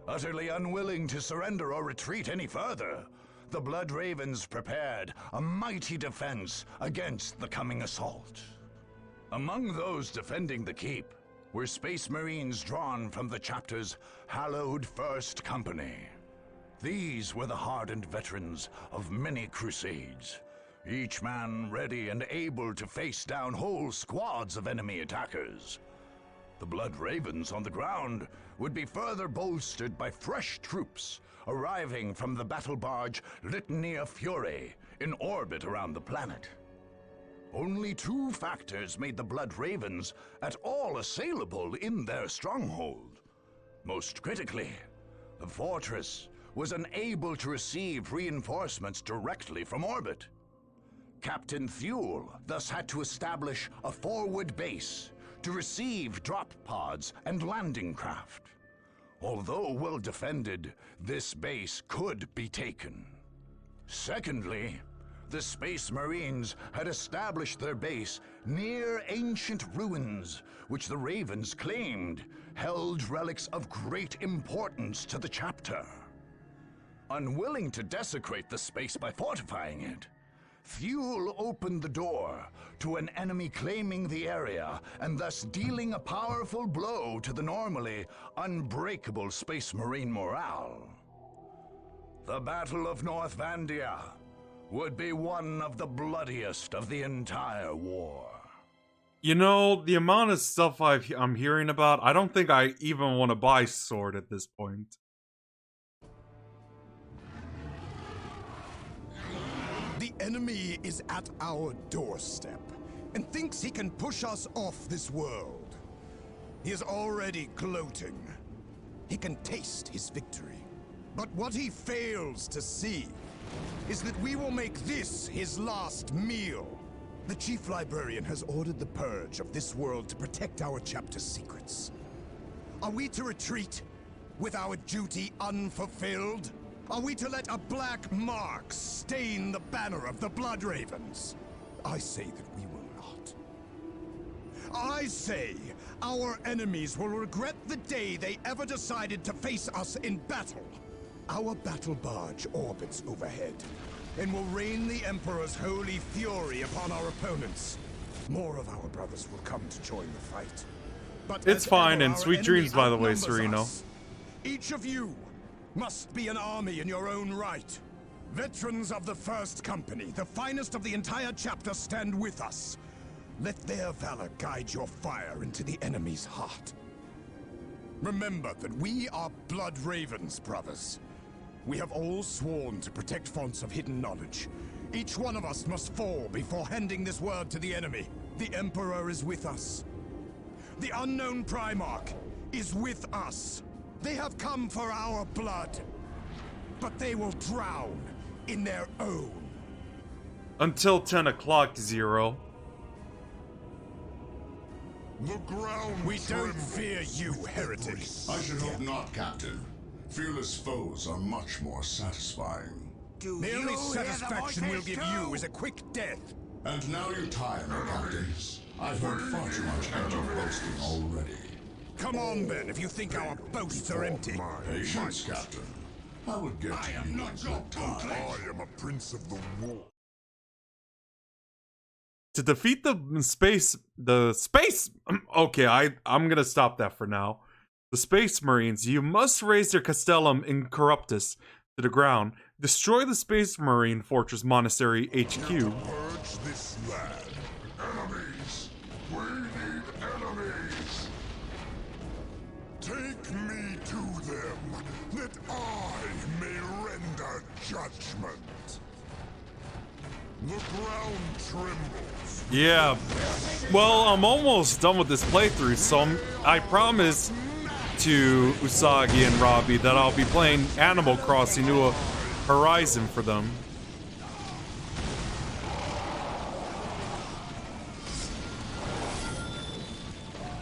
Utterly unwilling to surrender or retreat any further, the Blood Ravens prepared a mighty defense against the coming assault. Among those defending the keep were Space Marines drawn from the chapter's hallowed First Company. These were the hardened veterans of many crusades, each man ready and able to face down whole squads of enemy attackers. The Blood Ravens on the ground would be further bolstered by fresh troops arriving from the battle barge Litania Fury in orbit around the planet. Only two factors made the Blood Ravens at all assailable in their stronghold. Most critically, the fortress was unable to receive reinforcements directly from orbit. Captain Thule thus had to establish a forward base to receive drop pods and landing craft. Although well defended, this base could be taken. Secondly, the Space Marines had established their base near ancient ruins, which the Ravens claimed held relics of great importance to the chapter. Unwilling to desecrate the space by fortifying it, Thule opened the door to an enemy claiming the area and thus dealing a powerful blow to the normally unbreakable Space Marine morale. The Battle of North Vandia would be one of the bloodiest of the entire war.
You know, the amount of stuff I'm hearing about, I don't think I even want to buy Sword at this point.
The enemy is at our doorstep and thinks he can push us off this world. He is already gloating. He can taste his victory. But what he fails to see is that we will make this his last meal. The Chief Librarian has ordered the purge of this world to protect our chapter's secrets. Are we to retreat with our duty unfulfilled? Are we to let a black mark stain the banner of the Blood Ravens? I say that we will not. I say our enemies will regret the day they ever decided to face us in battle. Our battle barge orbits overhead and will rain the Emperor's holy fury upon our opponents. More of our brothers will come to join the fight. But
It's
as
fine,
ever,
and
our
sweet
enemy
dreams, by the way,
outnumbers
Sereno.
us. Each of you must be an army in your own right. Veterans of the First Company, the finest of the entire chapter, stand with us. Let their valor guide your fire into the enemy's heart. Remember that we are Blood Ravens, brothers. We have all sworn to protect fonts of hidden knowledge. Each one of us must fall before handing this word to the enemy. The Emperor is with us. The unknown Primarch is with us. They have come for our blood, but they will drown in their own.
Until 10 o'clock, Zero.
The ground
We don't fear you, heretic.
I should hope not, Captain. Fearless foes are much more satisfying.
The only satisfaction we'll give you is a quick death.
And now you tire me, Captain. I've heard far too much empty boasting already.
Come on, then, if you think our boasts are empty.
Patience, Captain. I will get to you in good time.
I am a prince of the war.
To defeat the space... Okay, I'm gonna stop that for now. The Space Marines, you must raise their Castellum Incorruptus to the ground, destroy the Space Marine Fortress Monastery HQ.
Purge this land. Enemies! We need enemies! Take me to them, that I may render judgment. The ground trembles.
Yeah, well, I'm almost done with this playthrough, so I promise to Usagi and Robbie that I'll be playing Animal Crossing New Horizon for them.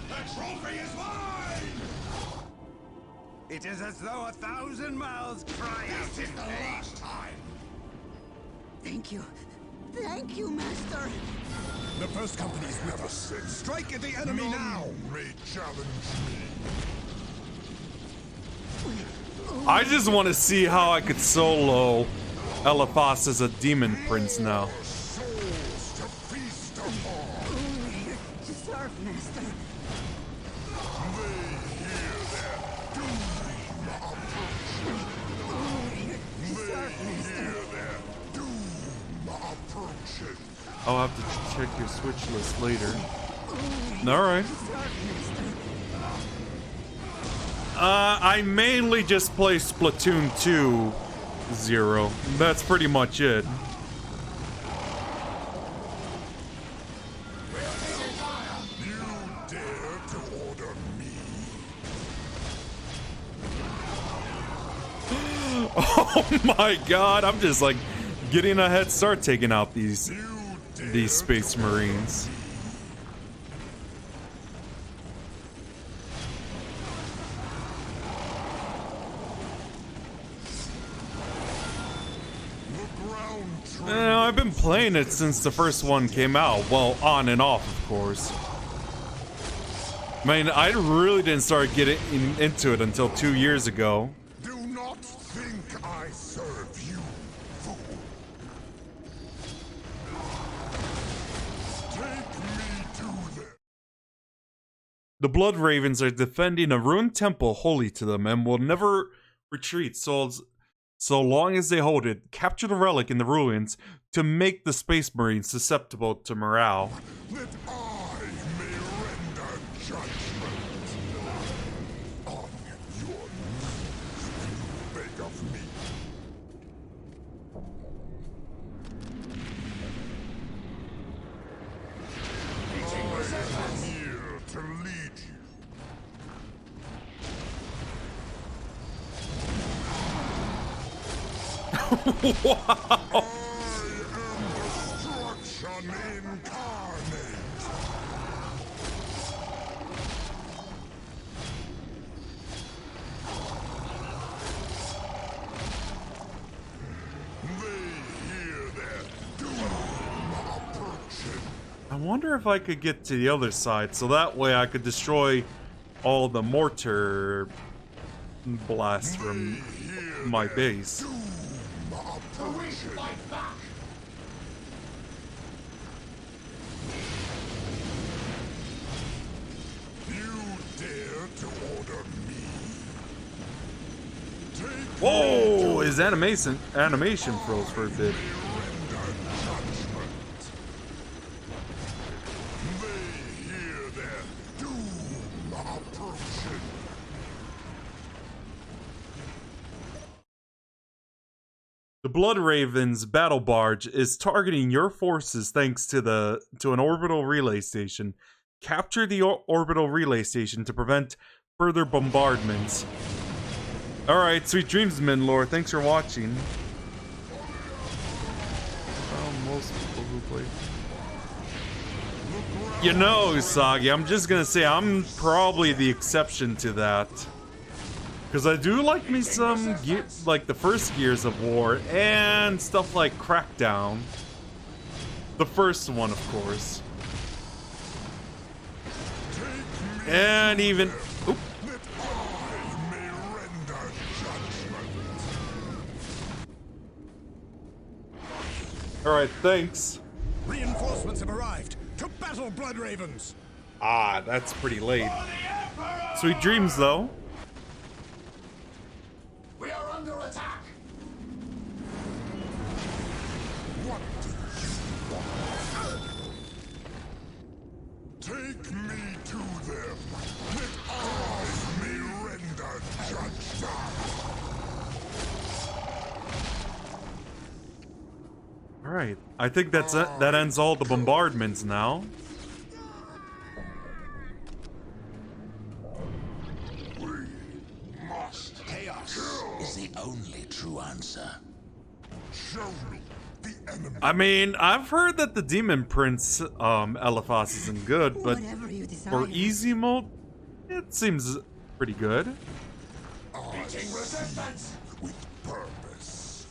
The trophy is mine! It is as though 1,000 mouths cry out in pain.
Thank you. Thank you, Master.
The First Company is with us. Strike at the enemy now!
May challenge me.
I just want to see how I could solo Elephas as a demon prince now.
Souls to feast upon.
Only serve, Master.
I'll have to check your Switch list later. Alright. I mainly just play Splatoon 2 0. That's pretty much it. Oh my god, I'm just like getting a head start taking out these Space Marines. I've been playing it since the first one came out. Well, on and off, of course. I mean, I really didn't start getting into it until 2 years ago.
Do not think I serve you, fool. Take me to
The Blood Ravens are defending a ruined temple holy to them and will never retreat so long as they hold it. Capture the relic in the ruins to make the Space Marines susceptible to morale.
that I may render judgment on your knees when you beg of me. I am here to lead you.
Wow!
Destruction incarnate. They hear their doom approaching.
I wonder if I could get to the other side so that way I could destroy all the mortar blasts from my base. Whoa! His animation froze for a bit. The Blood Raven's battle barge is targeting your forces thanks to an orbital relay station. Capture the orbital relay station to prevent further bombardments. Alright, sweet dreams, Minlore. Thanks for watching. Well, most people who play. You know, Usagi, I'm just gonna say I'm probably the exception to that. Because I do like me some, like the first Gears of War and stuff like Crackdown. The first one, of course. And even... Oop. Alright, thanks.
Reinforcements have arrived. To battle, Blood Ravens!
Ah, that's pretty late. Sweet dreams, though.
We are under attack.
What do you want? Take me to them, that I may render judgment.
Alright, I think that ends all the bombardments now.
Chaos is the only true answer.
Show me the enemy.
I mean, I've heard that the Demon Prince Eliphas isn't good, but
Whatever you desire.
for easy mode, it seems pretty good.
Meeting resistance
With purpose.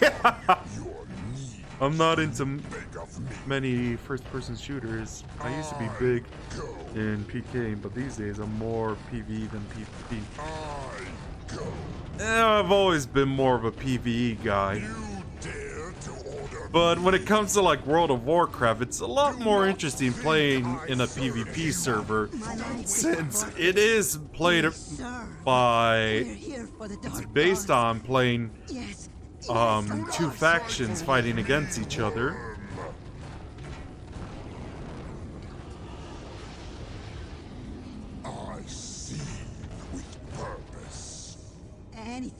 Yeah.
Your need
I'm not into
beg of me.
many first-person shooters. I used to be big
Go.
in PK, but these days I'm more PvE than PvP.
I go.
I've always been more of a PvE guy.
You dare to order
But when it comes to like World of Warcraft, it's a lot more interesting playing in a PvP server, since it is played
Sir,
by,
we're here for the
it's
dark
based
gods.
on playing
Yes.
two factions fighting against each other.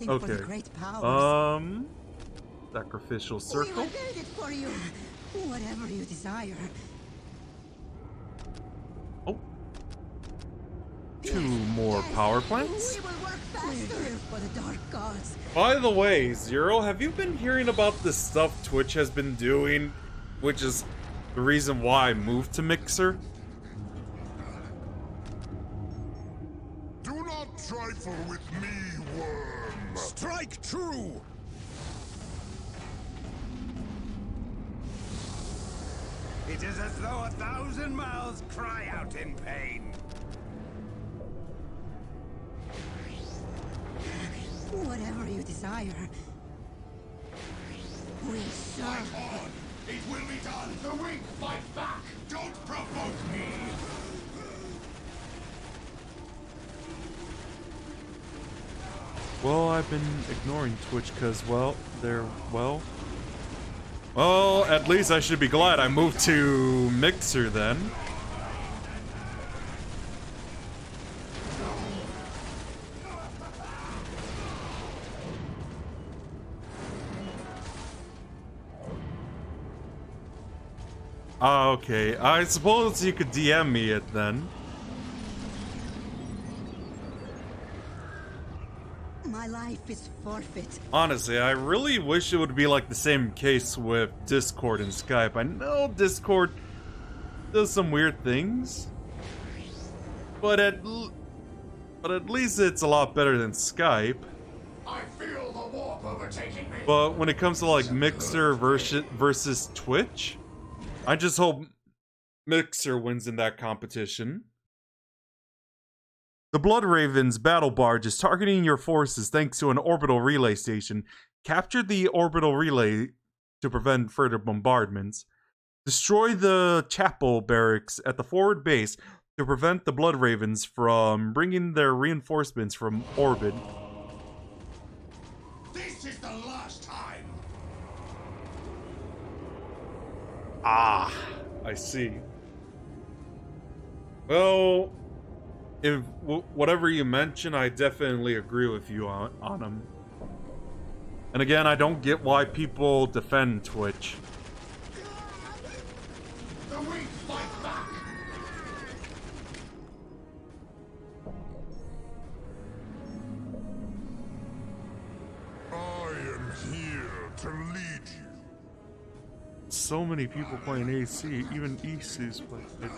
anything for the
Okay.
great powers.
Sacrificial
We
circle.
will build it for you. Whatever you desire.
Oh. 2 more power plants.
We will work faster. We're here for the dark gods.
By the way, Zero, have you been hearing about the stuff Twitch has been doing? Which is the reason why I moved to Mixer?
Do not trifle with me, worm.
Strike true!
It is as though 1,000 mouths cry out in pain.
Whatever you desire. We serve.
It will be done! The weak fight back! Don't provoke me!
Well, I've been ignoring Twitch because, well, Well, at least I should be glad I moved to Mixer then. Okay, I suppose you could DM me it then.
My life is forfeit.
Honestly, I really wish it would be like the same case with Discord and Skype. I know Discord does some weird things, but at least it's a lot better than Skype.
I feel the warp overtaking me!
But when it comes to like Mixer versus Twitch, I just hope Mixer wins in that competition. The Blood Raven's battle barge is targeting your forces thanks to an orbital relay station. Capture the orbital relay to prevent further bombardments. Destroy the chapel barracks at the forward base to prevent the Blood Ravens from bringing their reinforcements from orbit.
This is the last time!
Ah, I see. Well, if whatever you mention, I definitely agree with you on them. And again, I don't get why people defend Twitch.
The weak fight back!
I am here to lead you.
So many people playing AC, even EC's playing it.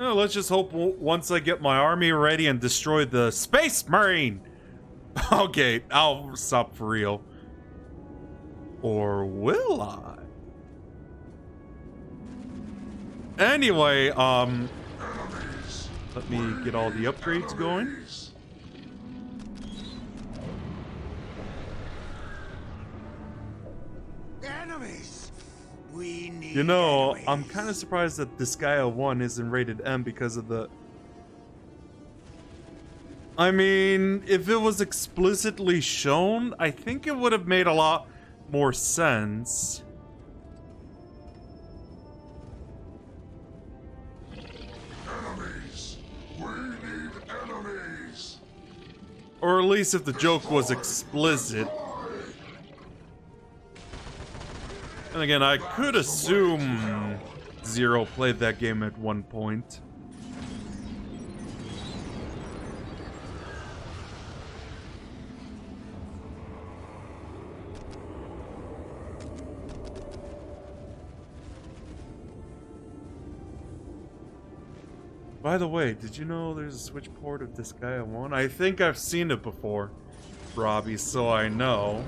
Oh, let's just hope once I get my army ready and destroy the Space Marine. Okay, I'll stop for real. Or will I? Anyway, let me get all the upgrades going.
Enemies! We need
You know,
enemies.
I'm kind of surprised that Disgaea 1 isn't rated M because of the... I mean, if it was explicitly shown, I think it would have made a lot more sense.
Enemies! We need enemies!
Or at least if the joke was explicit. And again, I could assume Zero played that game at one point. By the way, did you know there's a Switch port of Disgaea 1? I think I've seen it before, Robbie, so I know.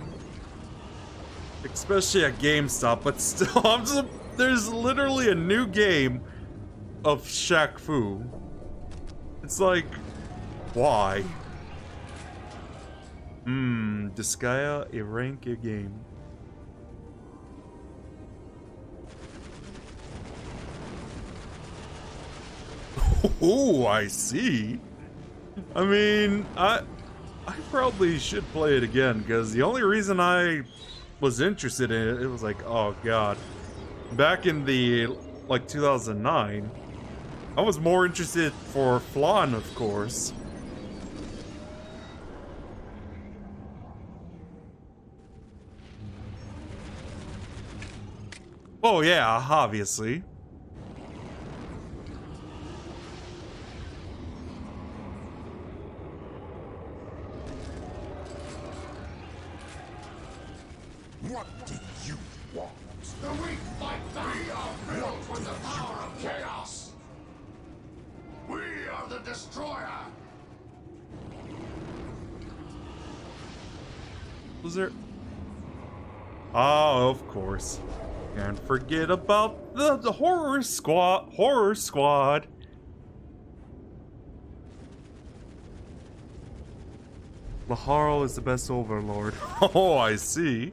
Especially at GameStop, but still, there's literally a new game of Shaq Fu. It's like, why? Disgaea, a rank game. Oh, I see. I mean, I probably should play it again, because the only reason I was interested in it, it was like, oh god. Back in the, like, 2009, I was more interested for Flan, of course. Oh yeah, obviously.
What do you want?
The weak fight back. We are filled with the power of chaos. We are the destroyer.
Was there? Oh, of course. Can't forget about the horror squad. Horror squad. Laharl is the best overlord. Oh, I see.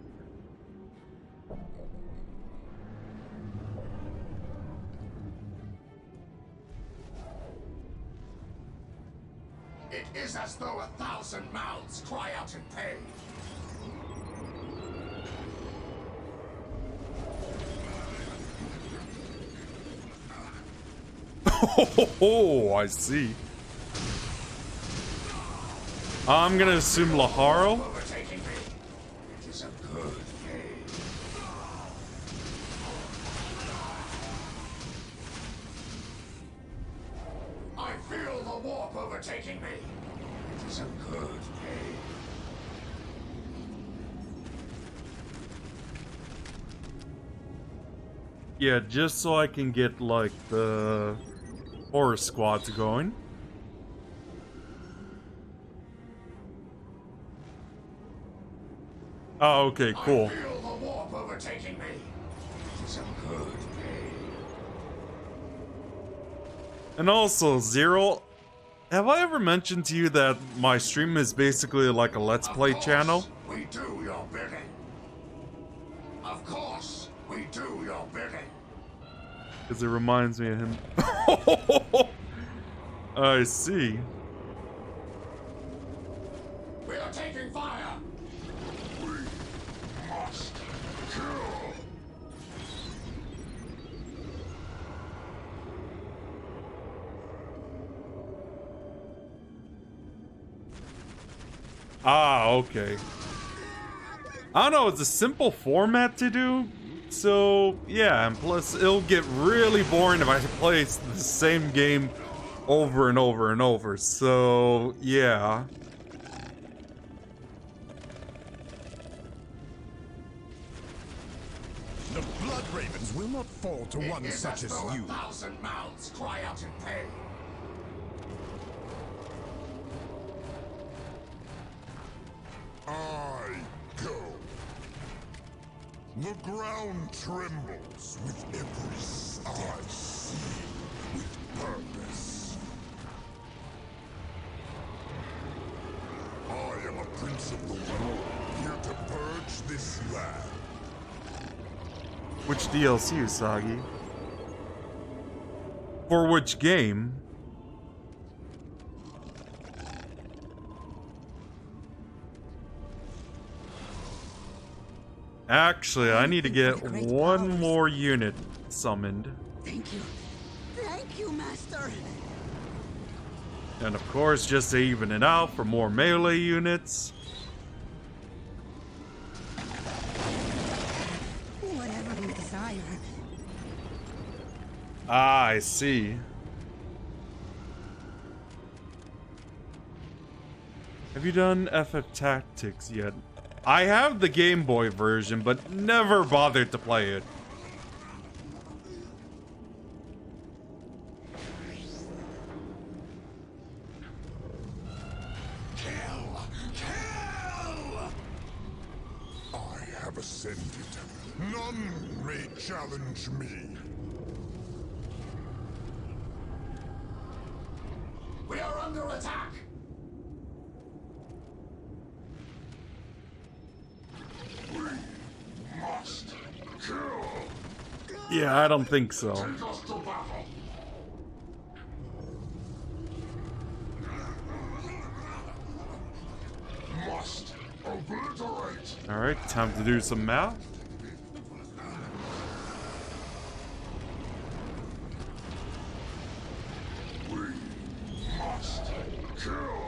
It is as though 1,000 mouths cry out in pain.
Oh, I see. I'm gonna assume Laharl.
Overtaking me. It is a good game. I feel the warp overtaking me. It is a good game.
Yeah, just so I can get like the horror squads going. Oh, okay, cool.
I feel the warp overtaking me. It is a good game.
And also, Zero, have I ever mentioned to you that my stream is basically like a Let's Play channel?
We do your bidding. Of course, we do your bidding.
Because it reminds me of him. I see.
We are taking fire. We must kill.
Ah, okay. I don't know, it's a simple format to do. So, yeah, and plus it'll get really boring if I play the same game over and over and over. So, yeah.
The Blood Ravens will not fall to one
It is
such as
though
you.
1,000 mouths cry out in pain.
I go. The ground trembles with every step. I see with purpose. I am a prince of the world, here to purge this land.
Which DLC, Usagi? For which game? Actually, I need to get one more unit summoned.
Thank you. Thank you, Master.
And of course, just to even it out for more melee units.
Whatever you desire.
Ah, I see. Have you done FF Tactics yet? I have the Game Boy version, but never bothered to play it.
Kill! Kill! I have ascended. None may challenge me.
We are under attack. Must kill.
Yeah, I don't think so.
Take us to battle. Must obliterate.
Alright, time to do some math.
We must kill.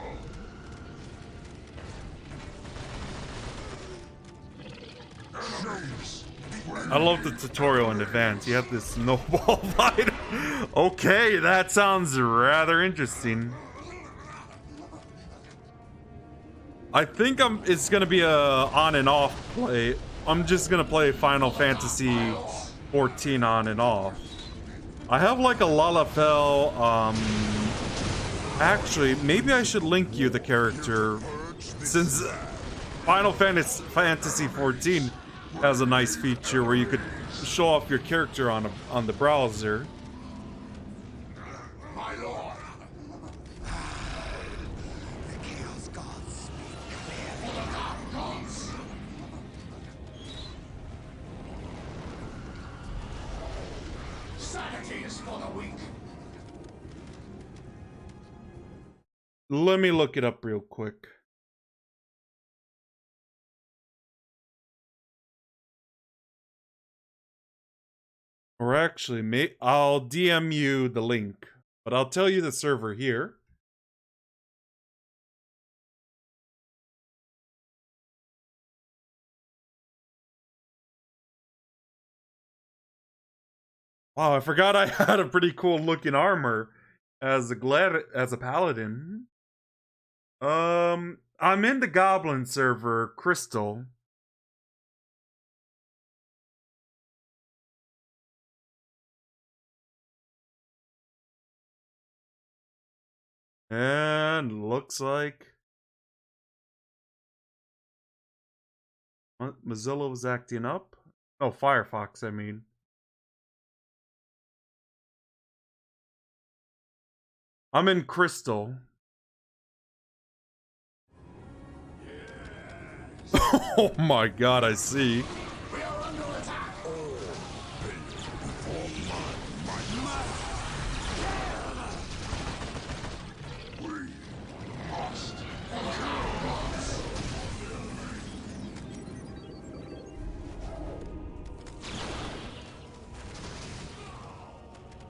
Enemies, the
I love the tutorial in advance. You have this snowball fight. Okay, that sounds rather interesting. I think it's gonna be a on and off play. I'm just gonna play Final Fantasy 14 on and off. I have like a Lalafell, actually, maybe I should link you the character, since Final Fantasy 14 has a nice feature where you could show off your character on the browser.
My lord. Sanity is for the weak.
Let me look it up real quick. Or actually, I'll DM you the link, but I'll tell you the server here. Wow, I forgot I had a pretty cool looking armor as a paladin. I'm in the Goblin server, Crystal. And looks like Mozilla was acting up. Oh, Firefox, I mean. I'm in Crystal. Oh my god, I see.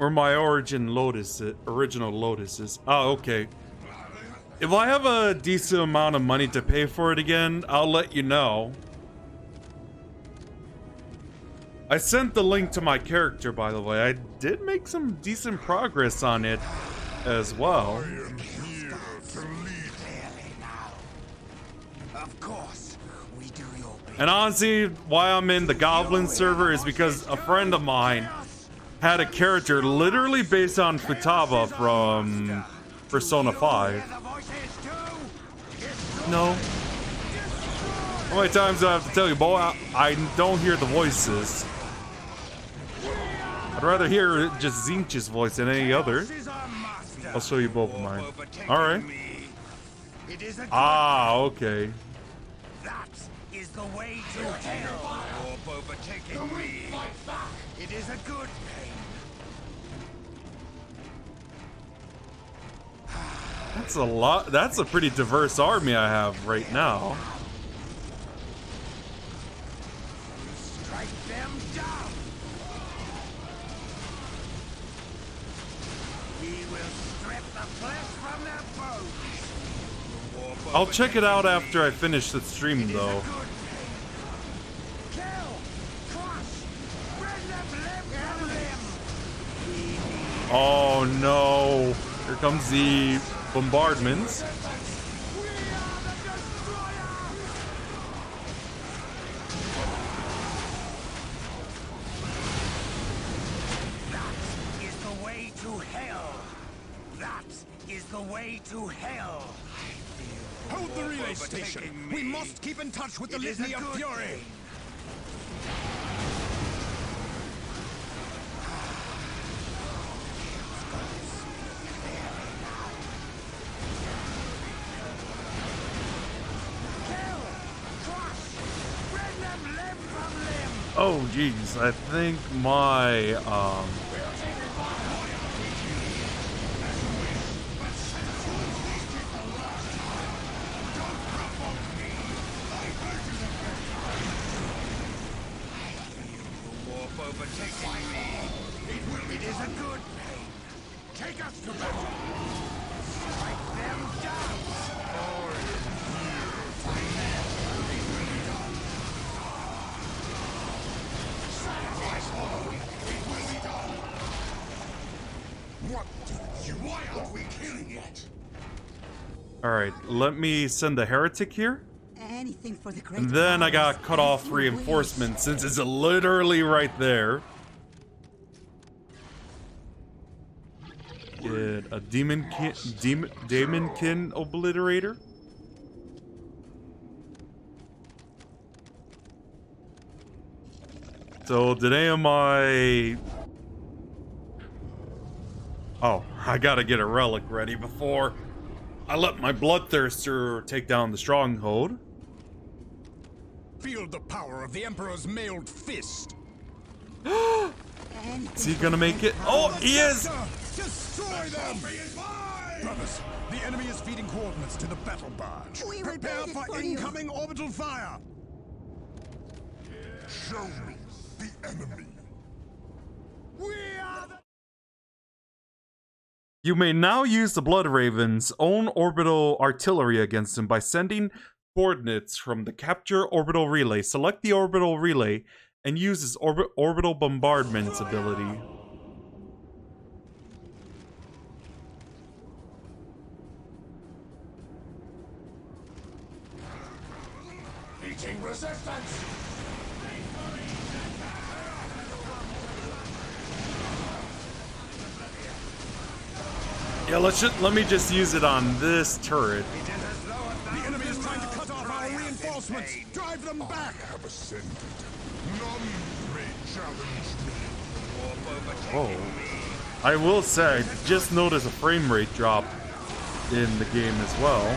Or my original Lotuses. Oh, okay. If I have a decent amount of money to pay for it again, I'll let you know. I sent the link to my character, by the way. I did make some decent progress on it as well.
I am here to lead. Of course, we do your bidding.
And honestly, why I'm in the Goblin server is because a friend of mine had a character literally based on Futaba from Persona 5. No. How many times do I have to tell you, boy? I don't hear the voices. I'd rather hear just Zinch's voice than any other. I'll show you both of mine. Alright. Ah, okay.
That is the way to hell. Warp overtaking me. It is a good pain.
That's a lot. That's a pretty diverse army I have right now.
Strike them down. We will strip the flesh from their bones.
I'll check it out after I finish the stream, though.
Kill, crush, rend them limb from limb.
Oh no! Here comes the bombardments.
That is the way to hell. That is the way to hell.
Hold the relay station. We must keep in touch with the Litany of Fury.
Oh geez, I think my
It is a good pain. Take us to battle. Strike them down.
Alright, let me send the heretic here.
Anything for the great
And then I got
cause.
cut off
Anything
reinforcements since it's literally right there. Get a demonkin obliterator. So today am I... Oh, I gotta get a relic ready before I let my bloodthirster take down the stronghold.
Feel the power of the Emperor's mailed fist.
Anything
Is he
for
gonna
the
make
great
it? Oh,
cause.
he is!
Destroy them! Brothers, the enemy is feeding coordinates to the battle barge.
We will
Prepare
beat it
for
for you.
incoming orbital fire.
Show me the enemy.
We are the...
You may now use the Blood Raven's own orbital artillery against him by sending coordinates from the capture orbital relay. Select the orbital relay and use his orbital bombardment's ability.
Meeting resistance!
Yeah, let me just use it on this turret.
The enemy is trying to cut off our reinforcements. Drive them back.
I have ascended. None may challenge me.
Whoa. I will say, I just noticed a frame rate drop in the game as well.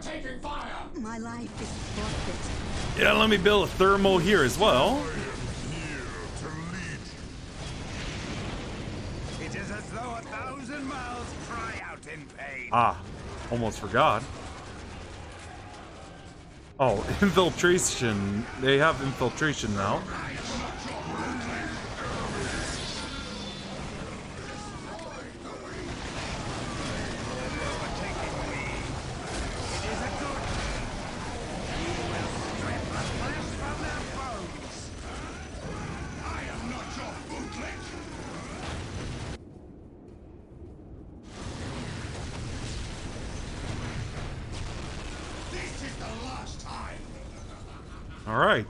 Taking fire!
My life is forfeit.
Yeah, let me build a thermal here as well.
It is as though 1,000 miles cry out in pain.
Ah, almost forgot. Oh, infiltration. They have infiltration now. All right.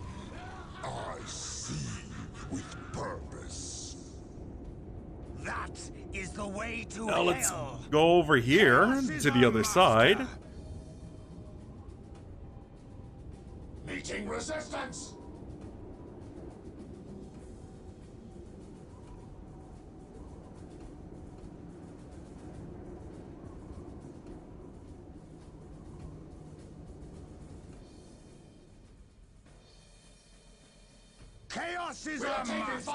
I see with purpose.
That is the way to
Now let's
hell.
go over here to the other side.
Meeting resistance. Chaos is our master.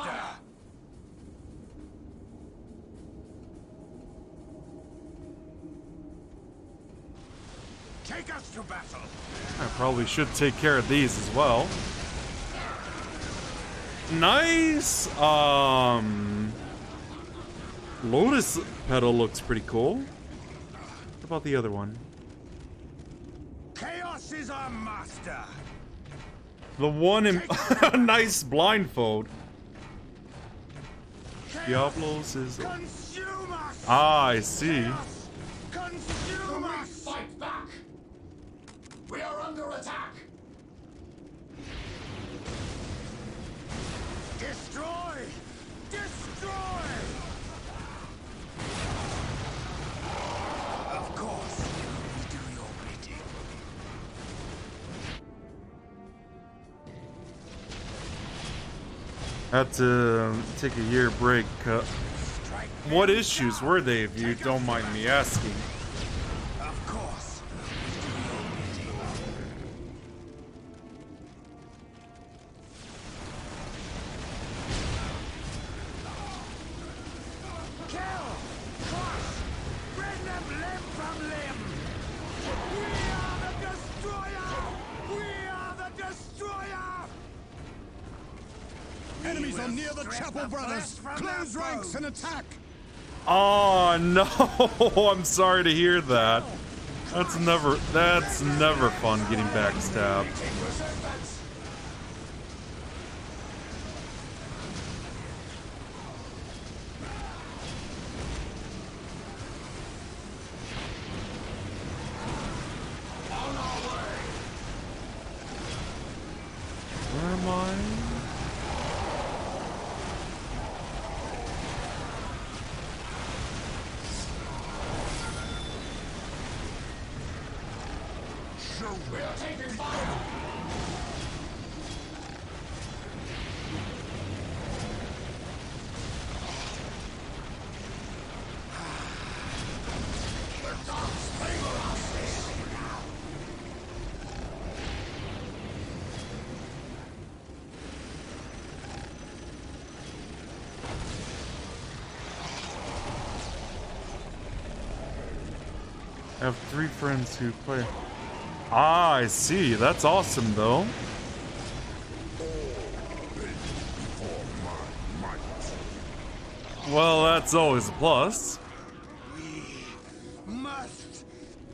Take us to battle.
I probably should take care of these as well. Nice. Lotus petal looks pretty cool. What about the other one?
Chaos is our master.
The one in nice blindfold. Diablos is.
Consume us.
Ah, I see.
Consume us. Fight back. We are under attack. Destroy. Destroy. Of course, we do your bidding.
Had to take a year break. What issues were they, if you don't mind me asking?
Of course. Kill! Crush! Rend them limb from limb! We are the destroyer! We are the destroyer!
Enemies are near the chapel, brothers. Close ranks and attack.
Oh no! I'm sorry to hear that. That's never fun getting backstabbed. Where am I? I have 3 friends who play. Ah, I see. That's awesome, though. Well, that's always a plus.
We must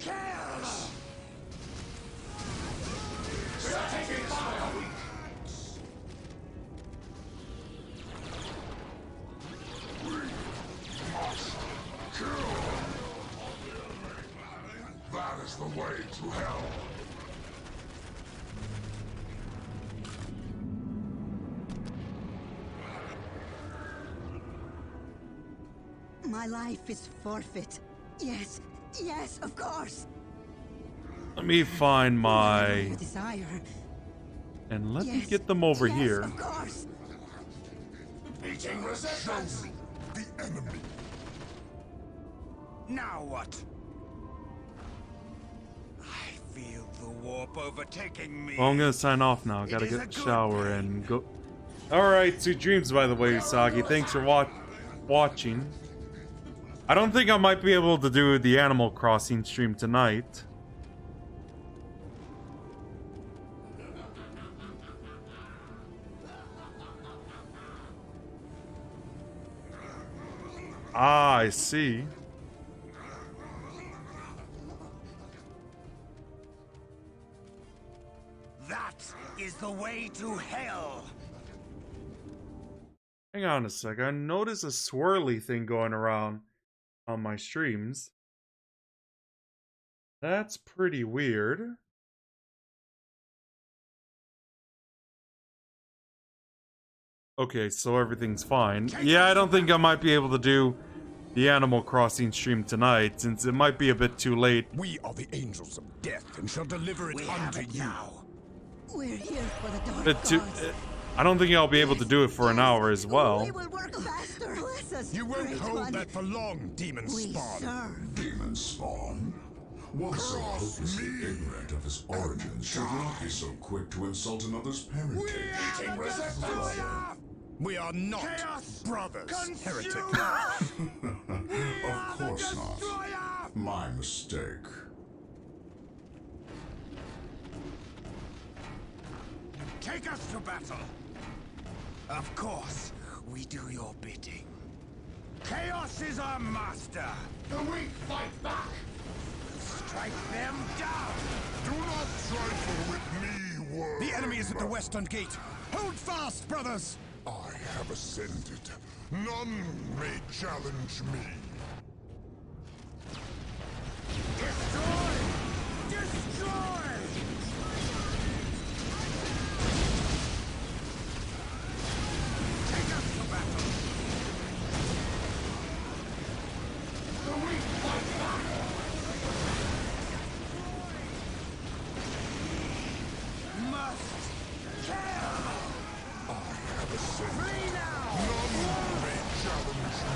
kill.
That is the way to hell.
My life is forfeit. Yes, yes, of course.
Let me find my...
The desire.
And let me
Yes,
get them over
yes,
here.
Of course.
Beating resistance. The enemy.
Now what? I feel the warp overtaking me.
Well, I'm gonna sign off now. Gotta
It is
get
a
a
good
shower
thing.
and go. Alright, sweet dreams, by the way, Usagi. Thanks for watching. I don't think I might be able to do the Animal Crossing stream tonight. Ah, I see.
That is the way to hell.
Hang on a sec. I noticed a swirly thing going around on my streams. That's pretty weird. Okay, so everything's fine. Yeah, I don't think I might be able to do the Animal Crossing stream tonight, since it might be a bit too late.
We are the angels of death and shall deliver it unto you.
Now.
We're here for the dark
Bit too,
gods.
I don't think I'll be able to do it for an hour as well.
We will work faster. Bless us,
You won't
Great
hold
One.
that for long, demon
We
spawn.
serve.
Demon spawn? One so hopelessly ignorant of his origins should not be so quick to insult another's parentage.
Beating resistance.
We are not
Chaos
brothers, heretic.
Of course not. My mistake.
Take us to battle. Of course, we do your bidding. Chaos is our master.
The weak fight back.
Strike them down.
Do not trifle with me, world.
The enemy is at the western gate. Hold fast, brothers.
I have ascended. None may challenge me.
Destroy! Destroy! Take us to battle.
The weak fight back.
Must kill.
I have ascended.
Flee now.
None may challenge me.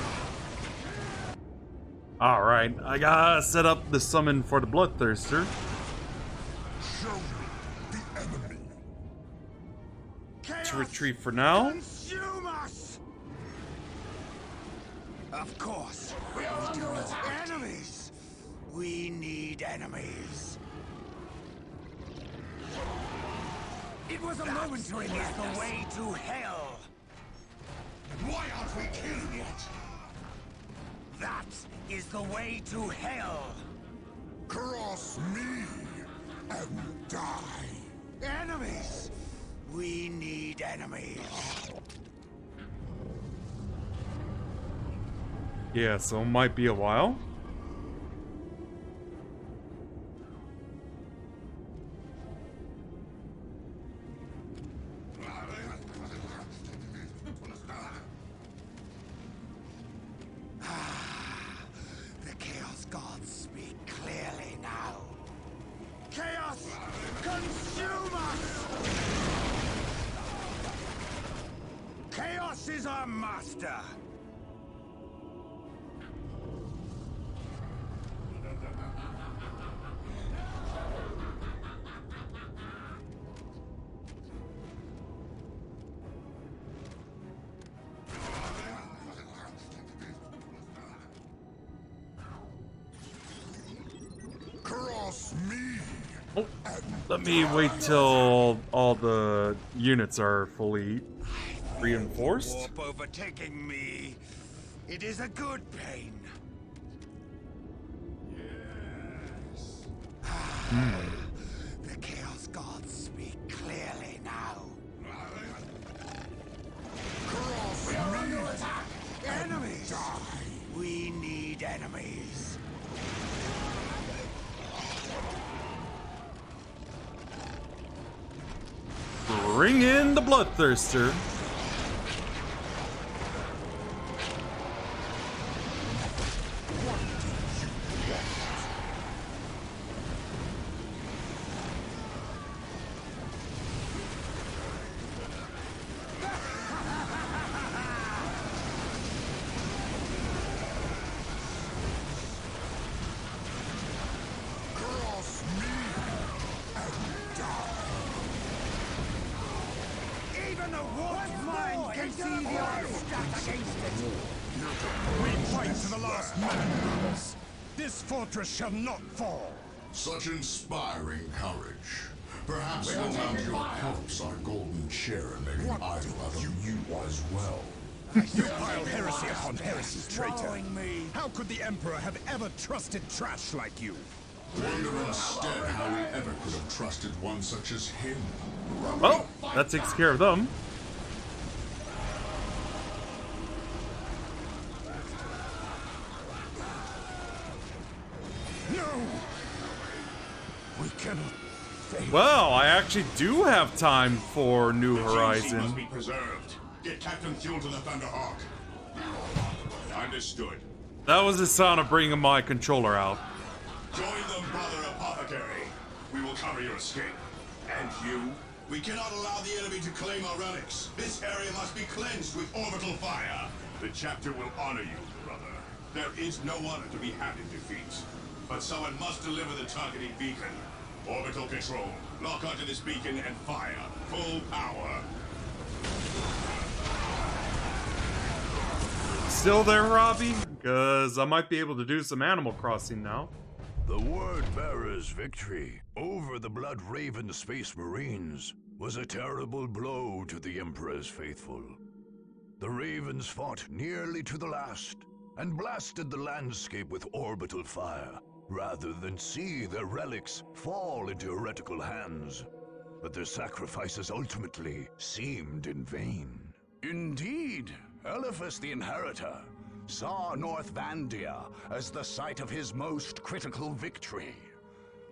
Alright, I gotta set up the summon for the Bloodthirster.
Show me the enemy.
Let's retreat for now.
Consume us. Of course. We do not enemies. We need enemies. It was a momentary is the way to hell. is the way to hell.
Cross me and die.
Enemies! We need enemies.
Yeah, so it might be a while.
The Chaos Gods speak clearly now. Chaos, consume us! Chaos is our master.
Cross me.
Oh, let me wait till all the units are fully reinforced.
Warp overtaking me. It is a good pain. The Chaos Gods speak clearly now.
Cross
We are
me.
under attack! Enemies! We need enemies.
Bring in the Bloodthirster.
Cross me and die.
Even a warped mind can see the odds stacked against it.
We fight to the last man, brothers. This fortress shall not fall.
Such inspiring courage. Perhaps we'll mount your corpse our golden chair and make an idol out of you as well.
You pile heresy upon heresy, traitor.
Swallowing me.
How could the Emperor have ever trusted trash like you?
Wonder instead how we ever could have trusted one such as him.
Well, that takes care of them.
No! We cannot fail.
Well, I actually do have time for New
The GC must
Horizon.
be preserved. Get Captain Fuel to the Thunderhawk. Understood.
That was the sound of bringing my controller out.
Join them, Brother Apothecary. We will cover your escape. And you? We cannot allow the enemy to claim our relics. This area must be cleansed with orbital fire. The chapter will honor you, brother. There is no honor to be had in defeat. But someone must deliver the targeting beacon. Orbital control. Lock onto this beacon and fire. Full power.
Still there, Robbie? Because I might be able to do some Animal Crossing now.
The Word Bearer's victory over the Blood Raven Space Marines was a terrible blow to the Emperor's faithful. The Ravens fought nearly to the last and blasted the landscape with orbital fire, rather than see their relics fall into heretical hands. But their sacrifices ultimately seemed in vain. Indeed, Eliphas the Inheritor saw North Vandia as the site of his most critical victory.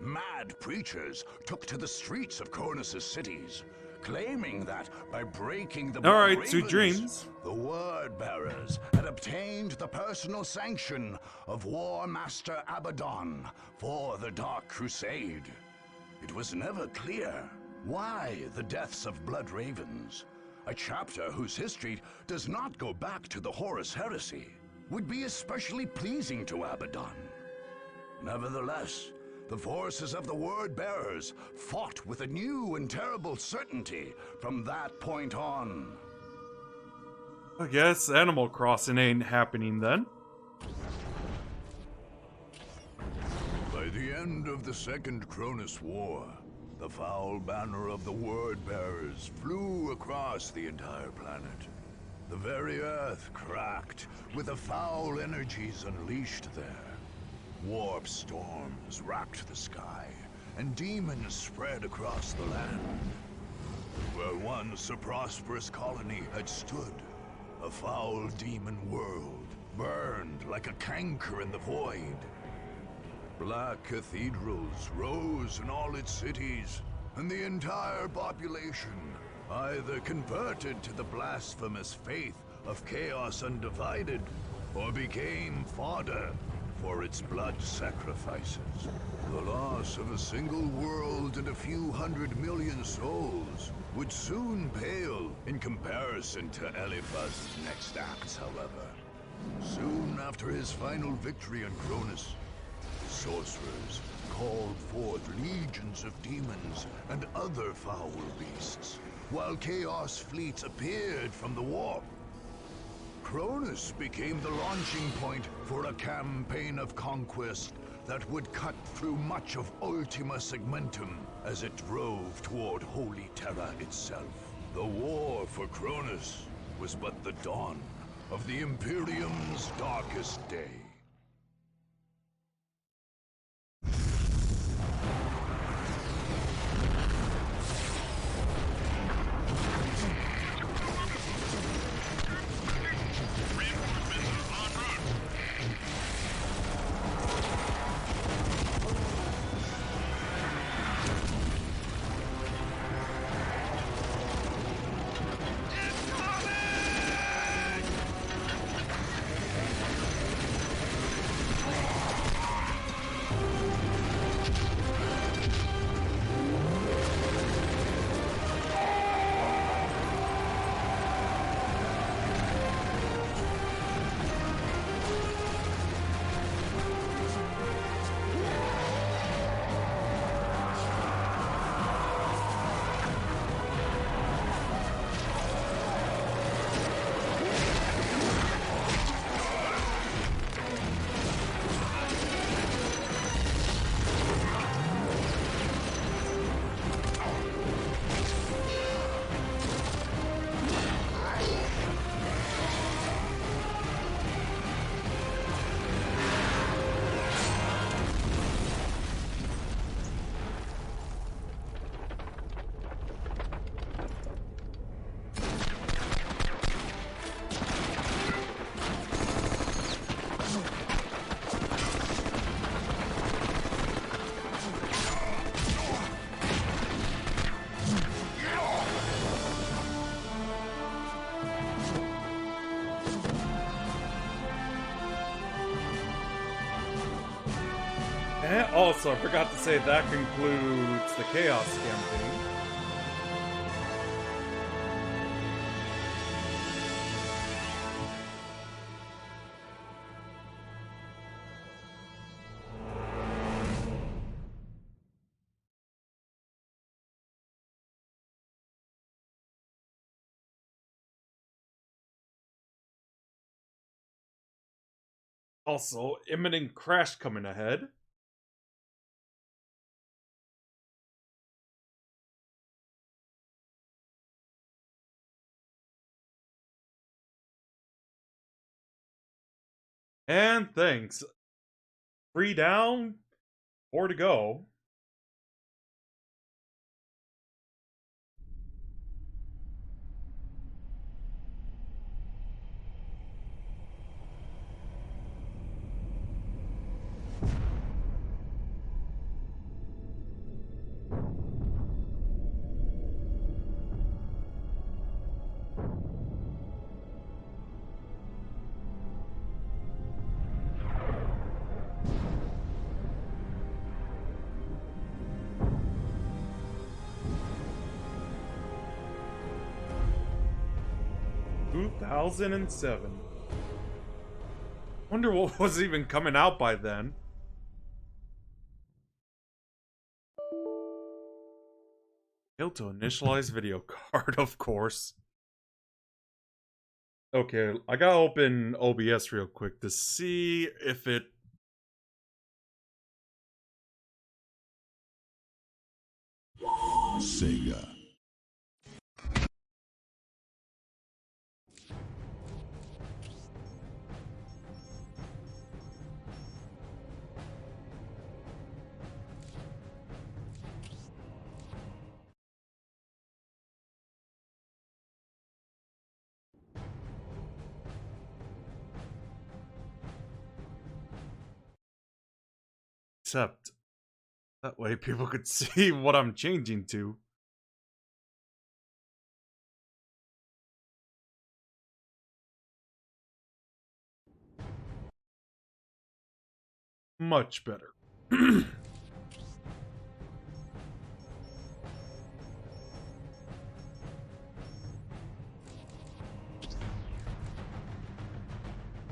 Mad preachers took to the streets of Cornus' cities, claiming that by breaking the
All right,
Blood
sweet
Ravens,
dreams.
the Word Bearers had obtained the personal sanction of War Master Abaddon for the Dark Crusade. It was never clear why the deaths of Blood Ravens, a chapter whose history does not go back to the Horus Heresy, would be especially pleasing to Abaddon. Nevertheless, the forces of the Word Bearers fought with a new and terrible certainty from that point on.
I guess Animal Crossing ain't happening then.
By the end of the Second Cronus War, the foul banner of the Word Bearers flew across the entire planet. The very earth cracked with the foul energies unleashed there. Warp storms racked the sky, and demons spread across the land. Where once a prosperous colony had stood, a foul demon world burned like a canker in the void. Black cathedrals rose in all its cities, and the entire population either converted to the blasphemous faith of Chaos Undivided, or became fodder for its blood sacrifices. The loss of a single world and a few 100 million souls would soon pale in comparison to Eliphaz's next acts, however. Soon after his final victory on Cronus, sorcerers called forth legions of demons and other foul beasts, while Chaos fleets appeared from the warp. Cronus became the launching point for a campaign of conquest that would cut through much of Ultima Segmentum as it drove toward Holy Terra itself. The war for Cronus was but the dawn of the Imperium's darkest day.
And also, I forgot to say that concludes the Chaos campaign. Also, imminent crash coming ahead. And thanks. 3 down, 4 to go. "2007. Wonder what was even coming out by then. Failed to initialize video card, of course. Okay, I gotta open OBS real quick to see if it...
Sega.
Except that way people could see what I'm changing to. Much better.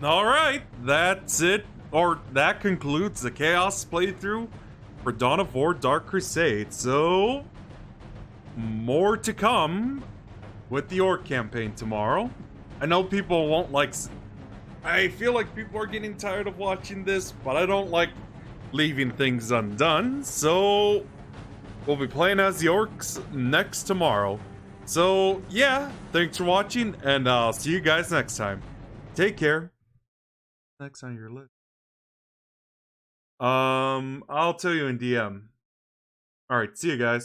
Alright, that's it. Or that concludes the Chaos playthrough for Dawn of War Dark Crusade. So, more to come with the Orc campaign tomorrow. I know people won't like... I feel like people are getting tired of watching this, but I don't like leaving things undone. So, we'll be playing as the Orcs next tomorrow. So, yeah, thanks for watching, and I'll see you guys next time. Take care. Next on your list. I'll tell you in DM. Alright, see you guys.